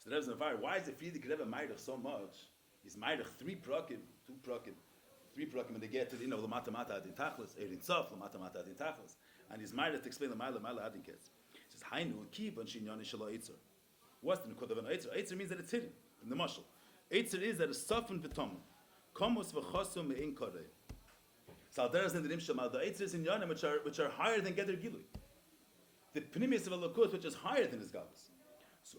the Rebbe is why is the Frierdiker Rebbe Meidach so much? He's Meidach two prakim, and they get to the lamata mata adin tachlis, erin sof lamata mata adin tachlis, and he's Meidach to explain lamay adin ketz. He says hainu kiban shinyani shelo eitzer. What's the nukod of an eitzer? Eitzer means that it's hidden in the mashal. Eitzer is that it's softened v'tomim. Komos v'chosum me'in korei. So there is in the nimshal, the eitzer is in yanim which are higher than Geder Gilui. The pnimius of Elokus which is higher than his galus. So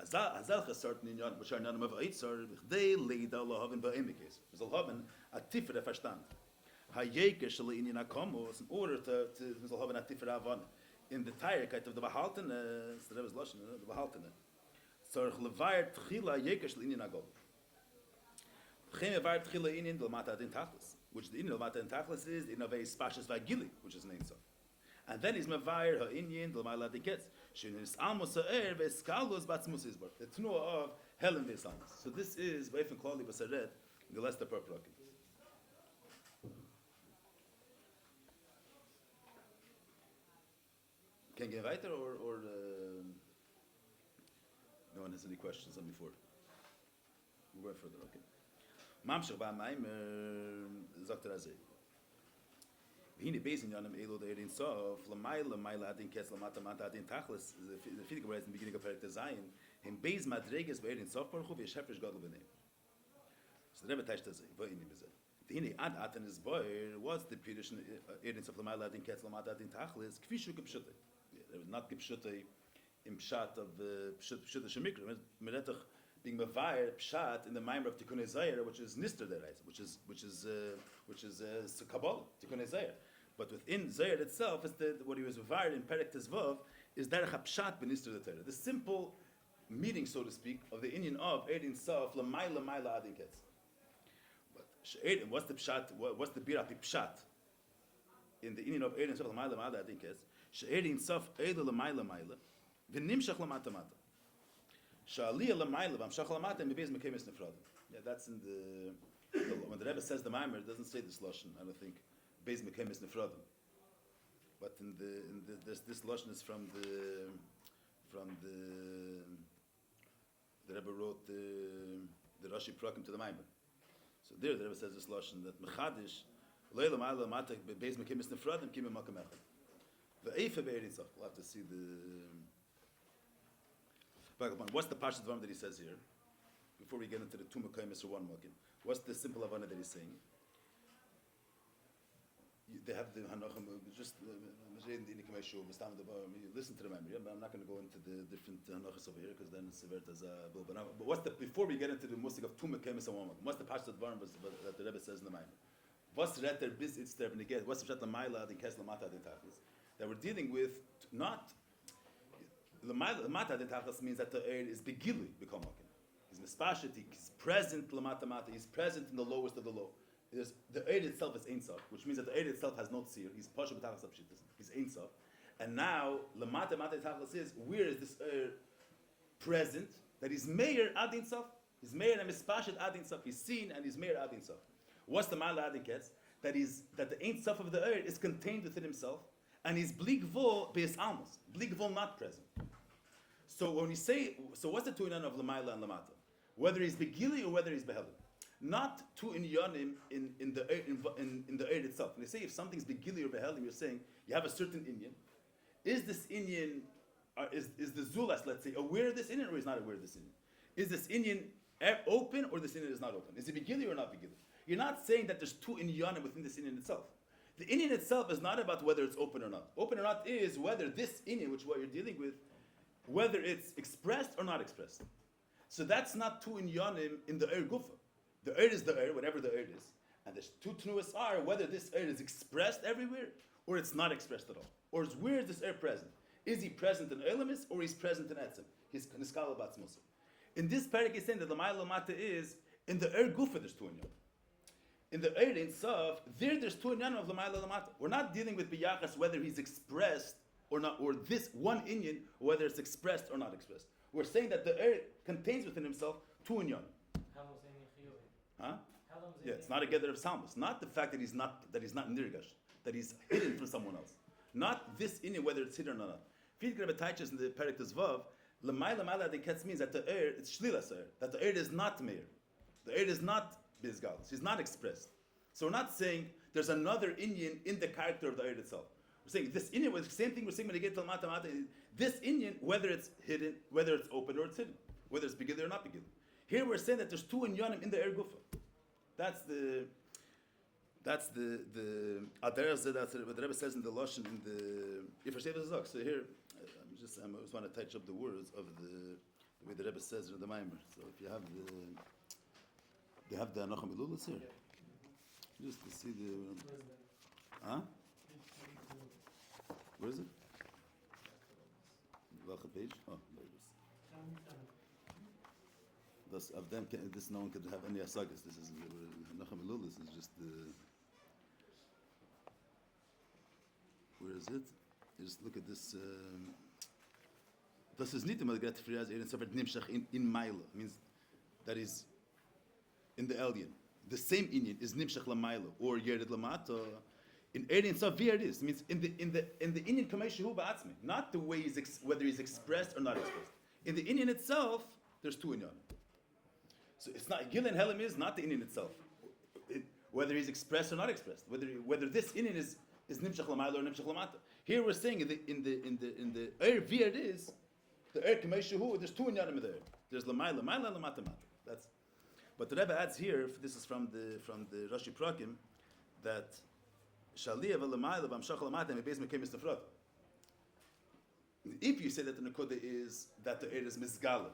azal chasart in yanim which are yanim of eitzer they leida lahavin ba'emikes. There's a lahavin a tifere verstand. Hayeker shali in yakomos in order to lahavin a tifere avan. In the Tayerkeit of the Behaltene, the Rebbe's Lashon, the Behaltene. Tzorch levayer tchila yekesh l'inyan agol. V'chem levayer tchila inyan l'mata adin tachlis, which the inyan l'mata adin tachlis is the innovei spashas v'agili, which is an Ein Sof. And then he's mevayer ha'inyan l'mayla adin ketz. Shenis almos ha'er v'eskalos batzmus izbar. The tnuah of Helen v'esalmos. So this is V'efen Klali B'Saret in the Lester Purpurakim. Can you get weiter or no one has any questions on before? We'll go further, okay. Mamshach Maamar sagt er azay. V'hine beis inyanim elo de'erin sof l'mayla adin ketz l'mata mata adin tachlis. The Frierdiker writes in the beginning of Perek Zayin, him beis madreges be'erin sof baruch hu v'yeshefresh gadol b'neim. So the Rebbe teisht azay, v'hine bezay. V'hine ad atan is boy, what's the Pirush erin sof l'mayla adin ketz l'mata adin tachlis, kfi shu k'pshutay. There was not gipshutay in pshat of pshat shemikra. Meretach being mevayer pshat in the Maamar of Tikkun Zayir, which is nister derais, which is Kabbalah Tikkun Zayir. But within Zayir itself, is what he was mevayer in Perek Tezvav is derech hapshat b'nister the Torah. The simple meaning, so to speak, of the inyan of Eid in Sof l'mayla mayla adin ketz. But what's the pshat? What's the birapi pshat in the inyan of Eid in Sof l'mayla mayla adin ketz? She'eid in Sof Eid l'mayla mayla v'nimshach l'mata mata. She'aliyah l'mayla v'amshach l'mata and bebeis mekemis nefradim. Yeah, that's in the when the Rebbe says the Maamar, it doesn't say this lashon. I don't think beis mekemis nefradim. But in this lashon is from the Rebbe wrote the Rashi Prakim to the Maamar. So there the Rebbe says this lashon that mechadish leila ma'ala matek beis mekemis nefradim kimim makam echad. Ve'efe be'eritzach. We'll have to see the. What's the pashut dvarim that he says here? Before we get into the two mekemis or one makim, what's the simple avana that he's saying? They have the hanachim, just listen to the memory. I'm not going to go into the different hanachas over here because then it's severe as a bill. But what's the before we get into the musik of two mekemis and one makim? What's the pashut dvarim that the Rebbe says in the Maamar? What's retter bis it's there when you get what's the pshat lamayla and kes lamata den tachlis that we're dealing with not lamata den tachlis means that the air is begili become makim. He's mispashet, he's present lamata mata, he's present in the lowest of the low. The Eid itself is Ein Sof, which means that the Eid itself has no tzir. He's pasha b'tachas apshitas. He's Ein Sof. And now, lamata mata tachas is, where is this Eid present? That he's Meir ad Ein Sof. He's Meir and mispashet ad Ein Sof. He's seen and he's Meir ad Ein Sof. What's the ma'ala ad Ein Ketz? That the Ein Sof of the Eid is contained within himself, and he's blig vo beis almos. Blig vo not present. So when we say, so what's the tuinan of Lamaila and Lamata? Whether he's Begili or whether he's Behelim. Not two inyanim in the Eid itself. When they say if something's Begili or Behelim, you're saying you have a certain inyan. Is this inyan, is the Zulas, let's say, aware of this inyan or is not aware of this inyan? Is this inyan open or this inyan is not open? Is it Begili or not Begili? You're not saying that there's two inyanim within this inyan itself. The inyan itself is not about whether it's open or not. Open or not is whether this inyan, which what you're dealing with, whether it's expressed or not expressed. So that's not two inyanim in the Eir Gufa. The Eir is the Eir, whatever the Eir is. And the two Tnuas are whether this Eir is expressed everywhere or it's not expressed at all. Or is where is this Eir present? Is he present in Eilamis or he's present in Etzem? He's Niskala Batzmusa. In this parak is saying that the Ma'ala Mata is in the Eir Gufa there's two inyanim. In the Eir Ein Sof, there's two inyanim of the Ma'ala Mata. We're not dealing with Biyachas whether he's expressed or not, or this one inyan, whether it's expressed or not expressed. We're saying that the Eir contains within himself two inyan. Huh? Yeah, it's not a gather of salmos. Not the fact that he's not nirgash, that he's hidden from someone else. Not this inyan, whether it's hidden or not. If you read in the Perek Tezvav, l'may l'mala deketz means that the Eir, it's shlilas Eir, that the Eir is not meir. The Eir is not bizgalus. He's not expressed. So we're not saying there's another inyan in the character of the Eir itself. We're saying this inyan was the same thing we're saying when you get to Mata Mata. This inyan, whether it's hidden, whether it's open or it's hidden, whether it's begillah or not begillah. Here we're saying that there's two inyanim in the Eir Gufa. That's the Ader that's what the Rebbe says in the Lashon in the Yifer Seder Dach. So here I just want to touch up the words of the way the Rebbe says in the Maamar. So if you have they have the Anacham Ilulas here. Just to see the where is it? Welcome page? Oh, there it is. Thus, of them, this no one could have any asagas. This is Nacham Elulis. Is just the. Where is it? You just look at this. Das is nicht immer gerade für das Ehren Sefer Nimshach in Maila means that is in the alien. The same Indian is Nimshach la Maila or Yered Lamata. In Erin Savir it is. It means in the Indian Kameshu Ba'atzmi. Not the way whether he's expressed or not expressed. In the Indian itself, there's two inyan. So it's not Gil and Helam is not the Indian itself. Whether he's expressed or not expressed. Whether this Indian is Nimshach Lamayla or Nimshach Lamata. Here we're saying in the Eir Vir it is the Eir Kameshu, there's two inyanim there. There's Lamayla, Lamata, Mata. That's but the Rebbe adds here, this is from the Rashi Prakim, that if you say that the Nakoda is that the Eir is Misgala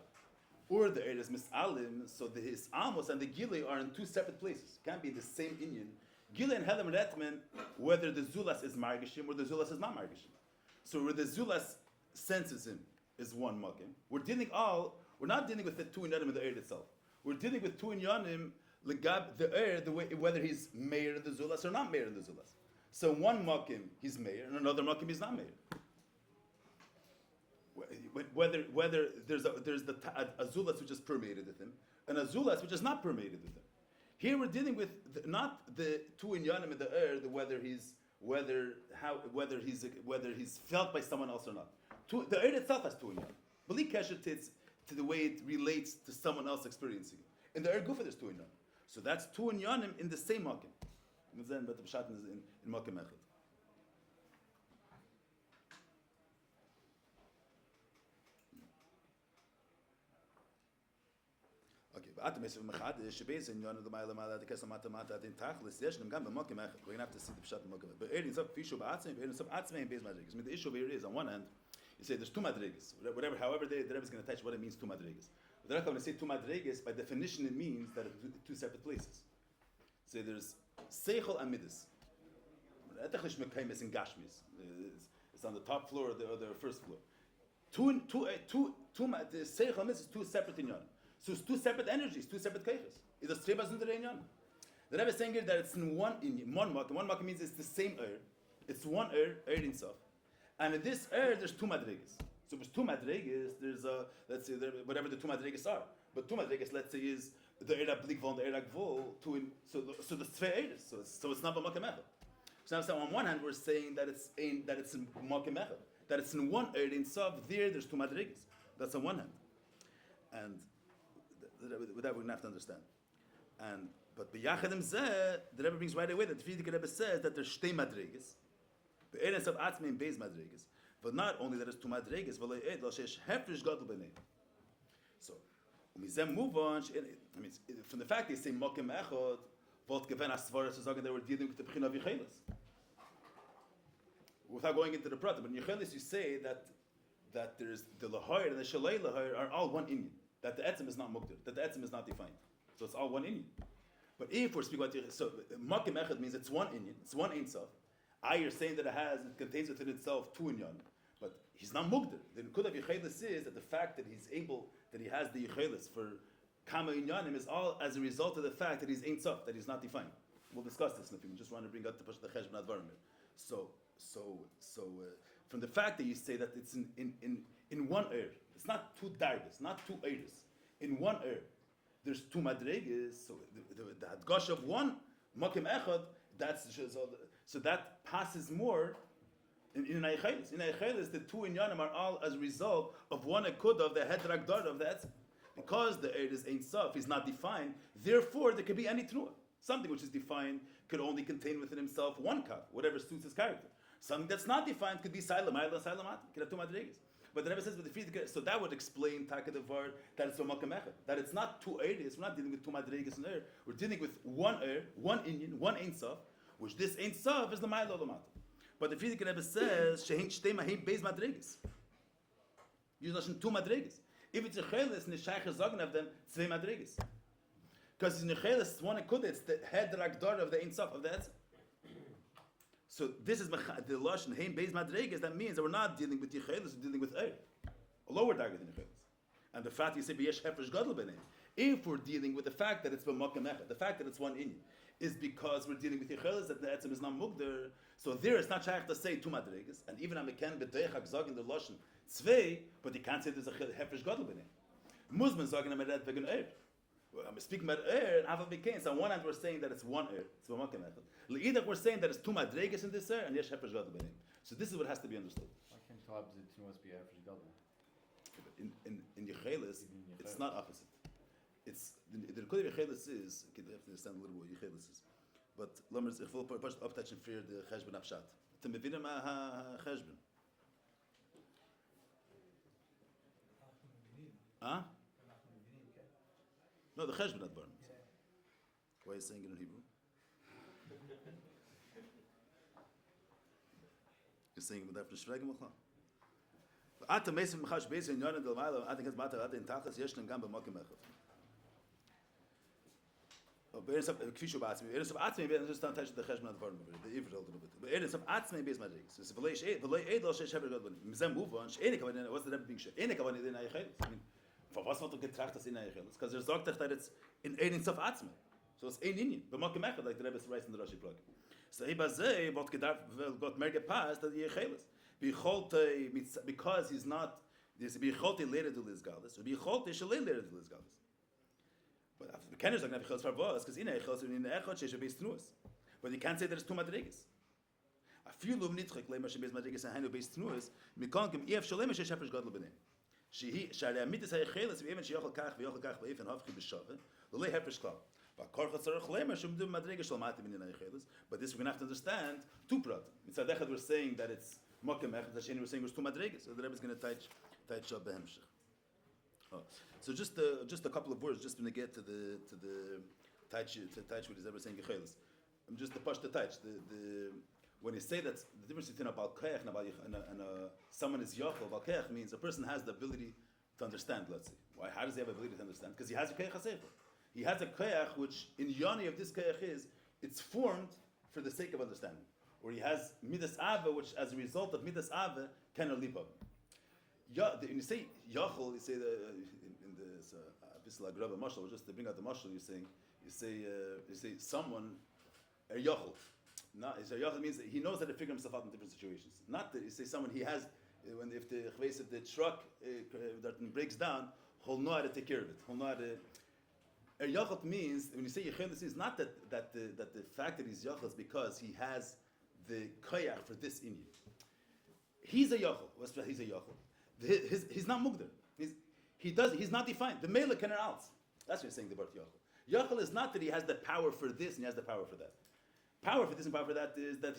or the Eir is Misalim, so the His Amos and the Gile are in two separate places. Can't be the same Inyan. Gile and Helam Retman, whether the Zulas is Margishim or the Zulas is not Margishim. So where the Zulas senses him is one makim. We're not dealing with the two inyanim in the eir itself. We're dealing with two inyanim legab the eir, the way whether he's Meir in the zulas or not Meir in the zulas. So one makim he's Meir and another makim he's not Meir. Whether there's a zulas which is permeated with him and a zulas which is not permeated with him. Here we're dealing with not the two inyanim in the eir, whether he's felt by someone else or not. The eir itself has two inyanim. Bali kesher to the way it relates to someone else experiencing it. In the eir gufa there's two inyanim. So that's two inyanim in the same makim. But the pshat is in makim echad. Okay, but at the mechad shebez in yonu the ma'ala ma'ala the kesam mata in tachlis yesh nem gam b'makim echad. We're going to have to see the pshat in makim. But erin sab fishu ba'atzmei, erin sab atzmei in bez madrigas. I mean the issue here is on one hand you say there's two madrigas. However the Rebbe is going to touch what it means two madrigas. But when I say two madrigas, by definition it means that it's two separate places. So there's seichel and midas. It's on the top floor or the first floor. The seichel and midas is two separate inyan. So it's two separate energies, two separate keiches. It's a strebas under the inyan. The Rebbe is saying here that it's in one makim. One makim means it's the same it's one eir in sof. And in this there's two madrigas. So if there's two madrigas, there's let's say whatever the two madrigas are. But two madrigas, let's say, is the eir blikvol and the eir gvol. So the zwei eiris. So it's not a makim echad. So on one hand we're saying that it's in makim echad, that it's in one eir in sof. There's two madrigas. That's on one hand. And with that we're gonna have to understand. But b'yachadim zeh, the Rebbe brings right away that the Frierdiker Rebbe says that there's shtei madrigas. The eir of atzmei and beis madrigas. But not only that it's two madrigas, v'lo eid lo sheish hefresh gadol b'nei. So, umizem move on. I mean, from the fact they say makim echad, volt geven asvaras to sagen they were dealing with the b'chin of yichelis. Without going into the prat, but in yichelis you say that there's the lahoyer and the shalei lahoyer are all one inyan. That the etzem is not mukdir, that the etzem is not defined. So it's all one inyan. But if we're speaking about yichelis, so makim echad means it's one inyan, it's one ein sof. You're saying that it contains within itself two inyan, but he's not mugdir. The nikud of yichelis is that the fact that he has the yichelis for kama inyanim is all as a result of the fact that he's ein sof, that he's not defined. We'll discuss this if you just want to bring up the cheshbon advarim. So from the fact that you say that it's in one eir, it's not two dargas, not two eiris. In one eir, there's two madregas. So the hadgash of one makim echad, so that passes more in Eichelis. In Eichelis, the two inyanim are all as a result of one akud of the hedrak dar of the etzem. Because the eir is ein sof, he's not defined. Therefore, there could be any trua. Something which is defined could only contain within himself one kav, whatever suits his character. Something that's not defined could be silem, ayla, silem, could have two madrigas. But the Rebbe says with the Frierdiker, so that would explain taka devar that it's a makom echad, that it's not two eiris. We're not dealing with two madrigas and eir. We're dealing with one eir, one inyan, one ein sof, which this ein sof is the ma'ila olamata. But the Frierdiker Rebbe says shehin shtei mahim beis madrigas. Use lashon two madrigas. If it's a chelis, nishaycher zagen of them zwei madrigas. Because in the chelis, one akud, it's the head ragdar of the ein sof of the etzem. So this is the lashon hein beis madrigas. That means that we're not dealing with yichelis, we're dealing with eir, a lower darga than yichelis. And the fact you say b'yesh hefresh gadol b'nei. If we're dealing with the fact that it's b'makom echad, the fact that it's one inyan, is because we're dealing with yichelis that the etzem is not mugder. So there it's not shaykh to say two madrigas, and even American b'deichak zog in the lashon tzvei, but you can't say there's a hefresh gadol b'nei. Muslim zogin amaret v'gen eir. I'm speaking about eir and aval b'kein. So on one hand we're saying that it's one eir, it's b'makom echad. Either we're saying that it's two madrigas in this eir and yesh hefresh gadol b'nei. So this is what has to be understood. Why can't you opposite two must be hefresh gadol? In Yechelis, it's not opposite. It's the Rekud of Yechelis is, okay, you have to understand a little bit what Yechelis is. But Lammers, ich will uptouchen für the Cheshbon Afshat. Te mevinim ha-Cheshbon. Huh? No, the Cheshbon Advarim. Why are you saying it in Hebrew? You're saying it with after Shregim Uchla? Ata mesim mechash beis in yonen del mailo. Ata kes mata ata in tachas yeshnem gam b'makim echad. Be'eres of kfishu ba'atzmi. Be'eres of atzmi. Be'eres of touch the cheshbon of the ivr a little bit. Be'eres of atzmi be'es madrigis. So v'lei edel sheish hever gadol. Mizem move on. She'ene kavan. What's the Rebbe being? She'ene kavan in ayichelis. I mean, for was wird getracht das in ayichelis? Because there's sagt that it's in ein of atzmi. So it's ein inyan. But more kemechad like the Rebbe writes in the Rashi plug. So ibazei what got mer gepasst that ayichelis. Because he's not. There's a bicholte later to Lizgalis, or bicholte shalei later to Lizgalis. But after the kenners are going to have for boss, because in echos in the echot she's a base truas. But you can't say there's two madrigas. A few lum nitchik lema she base madrigas and hanu base truas. Mikon kim if Shloime she shepherd gadol b'nei. She shari amitis hayecheles even she yochel kach ve'if and hafchi b'shave. The lay hefresh klal. But korchat tzarich lema shum do madrigas shalmatim in hayecheles. But this we're going to have to understand two prat. Mitzad echad we're saying that it's mokem echad. Zasheni we're saying it was two madrigas. So the Rebbe is going to touch up behemshich. Oh. So just a couple of words, just when I get to the touch what is ever saying gechelis. I'm just to push the touch. When you say that the difference between a balkeach and someone is yochel, balkeach means a person has the ability to understand. Let's say why? How does he have the ability to understand? Because he has a keach haseichel. He has a keach which in yoni of this keach is it's formed for the sake of understanding, or he has midas ava, which as a result of midas ava can leap up. When you say yachol, you say in this Bisla Graba Mashal, just to bring out the Mashal, you say someone a yachol. Not a yachol means that he knows how to figure himself out in different situations. Not that you say someone he has if the truck that breaks down, he'll know how to take care of it. He'll know how to. A yachol means when you say yachol, it's not that the fact that he's yachol is because he has the koyach for this in you. He's a yachol. He's a yachol. He's not mugdar. He's not defined. The mele can out. That's what you're saying about Yachol. Yachol is not that he has the power for this and he has the power for that. Power for this and power for that is that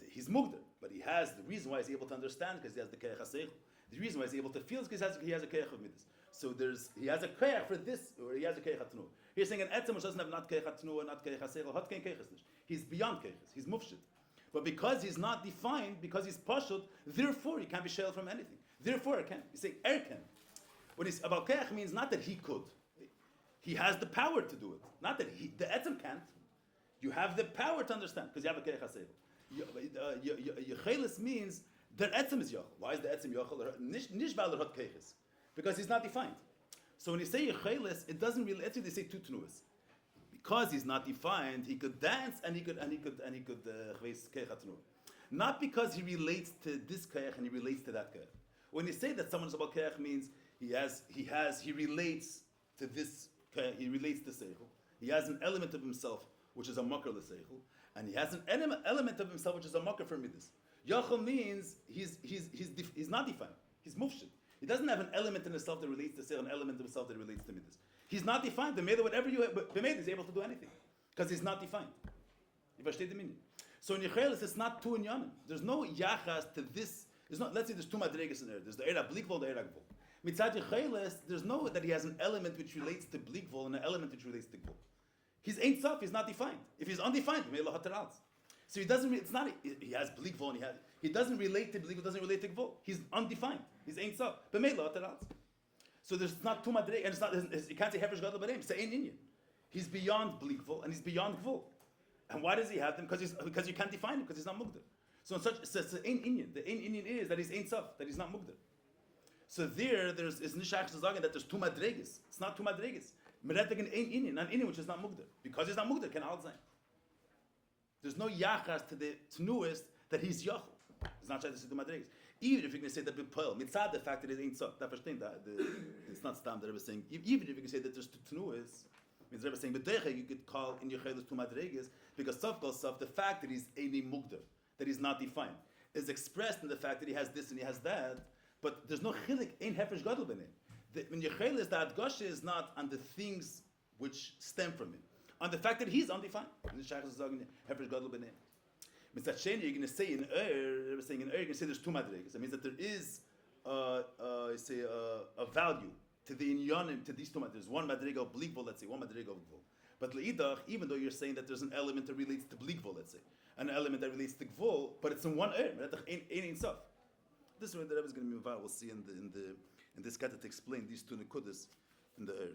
he's mugdar, but he has the reason why he's able to understand because he has the keach haseichel. The reason why he's able to feel is because he has a keach of midas. So he has a keach for this or he has a keach hatnu. He's saying an etzem which doesn't have not keich hatnu and not keich haseichel. Hot kein keiches nicht. He's beyond keiches. He's mufshit. But because he's not defined, because he's pashut, therefore he can't be shelled from anything. Therefore, it can. You say er can. When it's about keach means not that he could. He has the power to do it. Not that the etzem can't. You have the power to understand because you have a keach haseichel. Yechelis means the etzem is yochel. Why is the etzem yochel? Nish baler hot keiches. Because he's not defined. So when you say yechelis, it doesn't really. Actually, they say two tnuas. Because he's not defined, he could dance and he could not because he relates to this keach and he relates to that keach. When you say that someone is about keach means he relates to this keach, he relates to seichel. He has an element of himself which is a makar l'seichel, and he has an element of himself which is a makar for midas. Yachol means he's not defined. He's mufshid. He doesn't have an element in himself that relates to seichel, an element of himself that relates to midas. He's not defined. The Meda, whatever you have, the Meda is able to do anything because he's not defined. You understand the meaning? So in Yechelis, it's not two in Yanim. There's no yachas to this. There's not. Let's say there's two madregas in there. There's the era blikvol, the era gvol. Mitzad Yechelis, there's no that he has an element which relates to blikvol and an element which relates to gvol. He's ain't self. He's not defined. If he's undefined, Mela hatarals. So he doesn't. It's not. He has blikvol and he doesn't relate to blikvol. Doesn't relate to gvol. He's undefined. He's ain't self. But Mela hatarals. So there's not two madreg, and it's not. You can't say hefresh gadol b'neim. Say ein inyan. He's beyond blikvul and he's beyond gvul. And why does he have them? Because you can't define him because he's not mugdar. So in such ein inyan. The ein inyan is that he's ein saf, that he's not mugdar. So there's nishach zagen that there's two madregas. It's not two madregas. Meretek an ein inyan, an inyan which is not mugdar. Because he's not mugdar, can al zayin. There's no yachas to the tnuist that he's yachol. It's not trying to say two madregas. Even if you're going to say that b'poel, mitzad the fact that it ain't so, that it's not stam that I was saying. Even if you can say that there's two tnuas, means Rebbe saying b'decha you could call in Yechelis two madregas because saf goes saf. The fact that he's eini mugdar, that he's not defined, is expressed in the fact that he has this and he has that. But there's no chilik ein hefresh gadol b'nei. When Yechelis the adgosha is not on the things which stem from him, on the fact that he's undefined. Hefresh gadol b'nei. Means that you're going to say in you're going to say there's two madregas. It means that there is a value to the inyanim, to these two madregas. There's one madrega of blikvol, let's say, one madrega of gvol. But leidach, even though you're saying that there's an element that relates to blikvol, let's say, an element that relates to gvol, but it's in one ain't stuff. This is what the Rebbe is going to be involved. We'll see in this kata to explain these two nekudas in the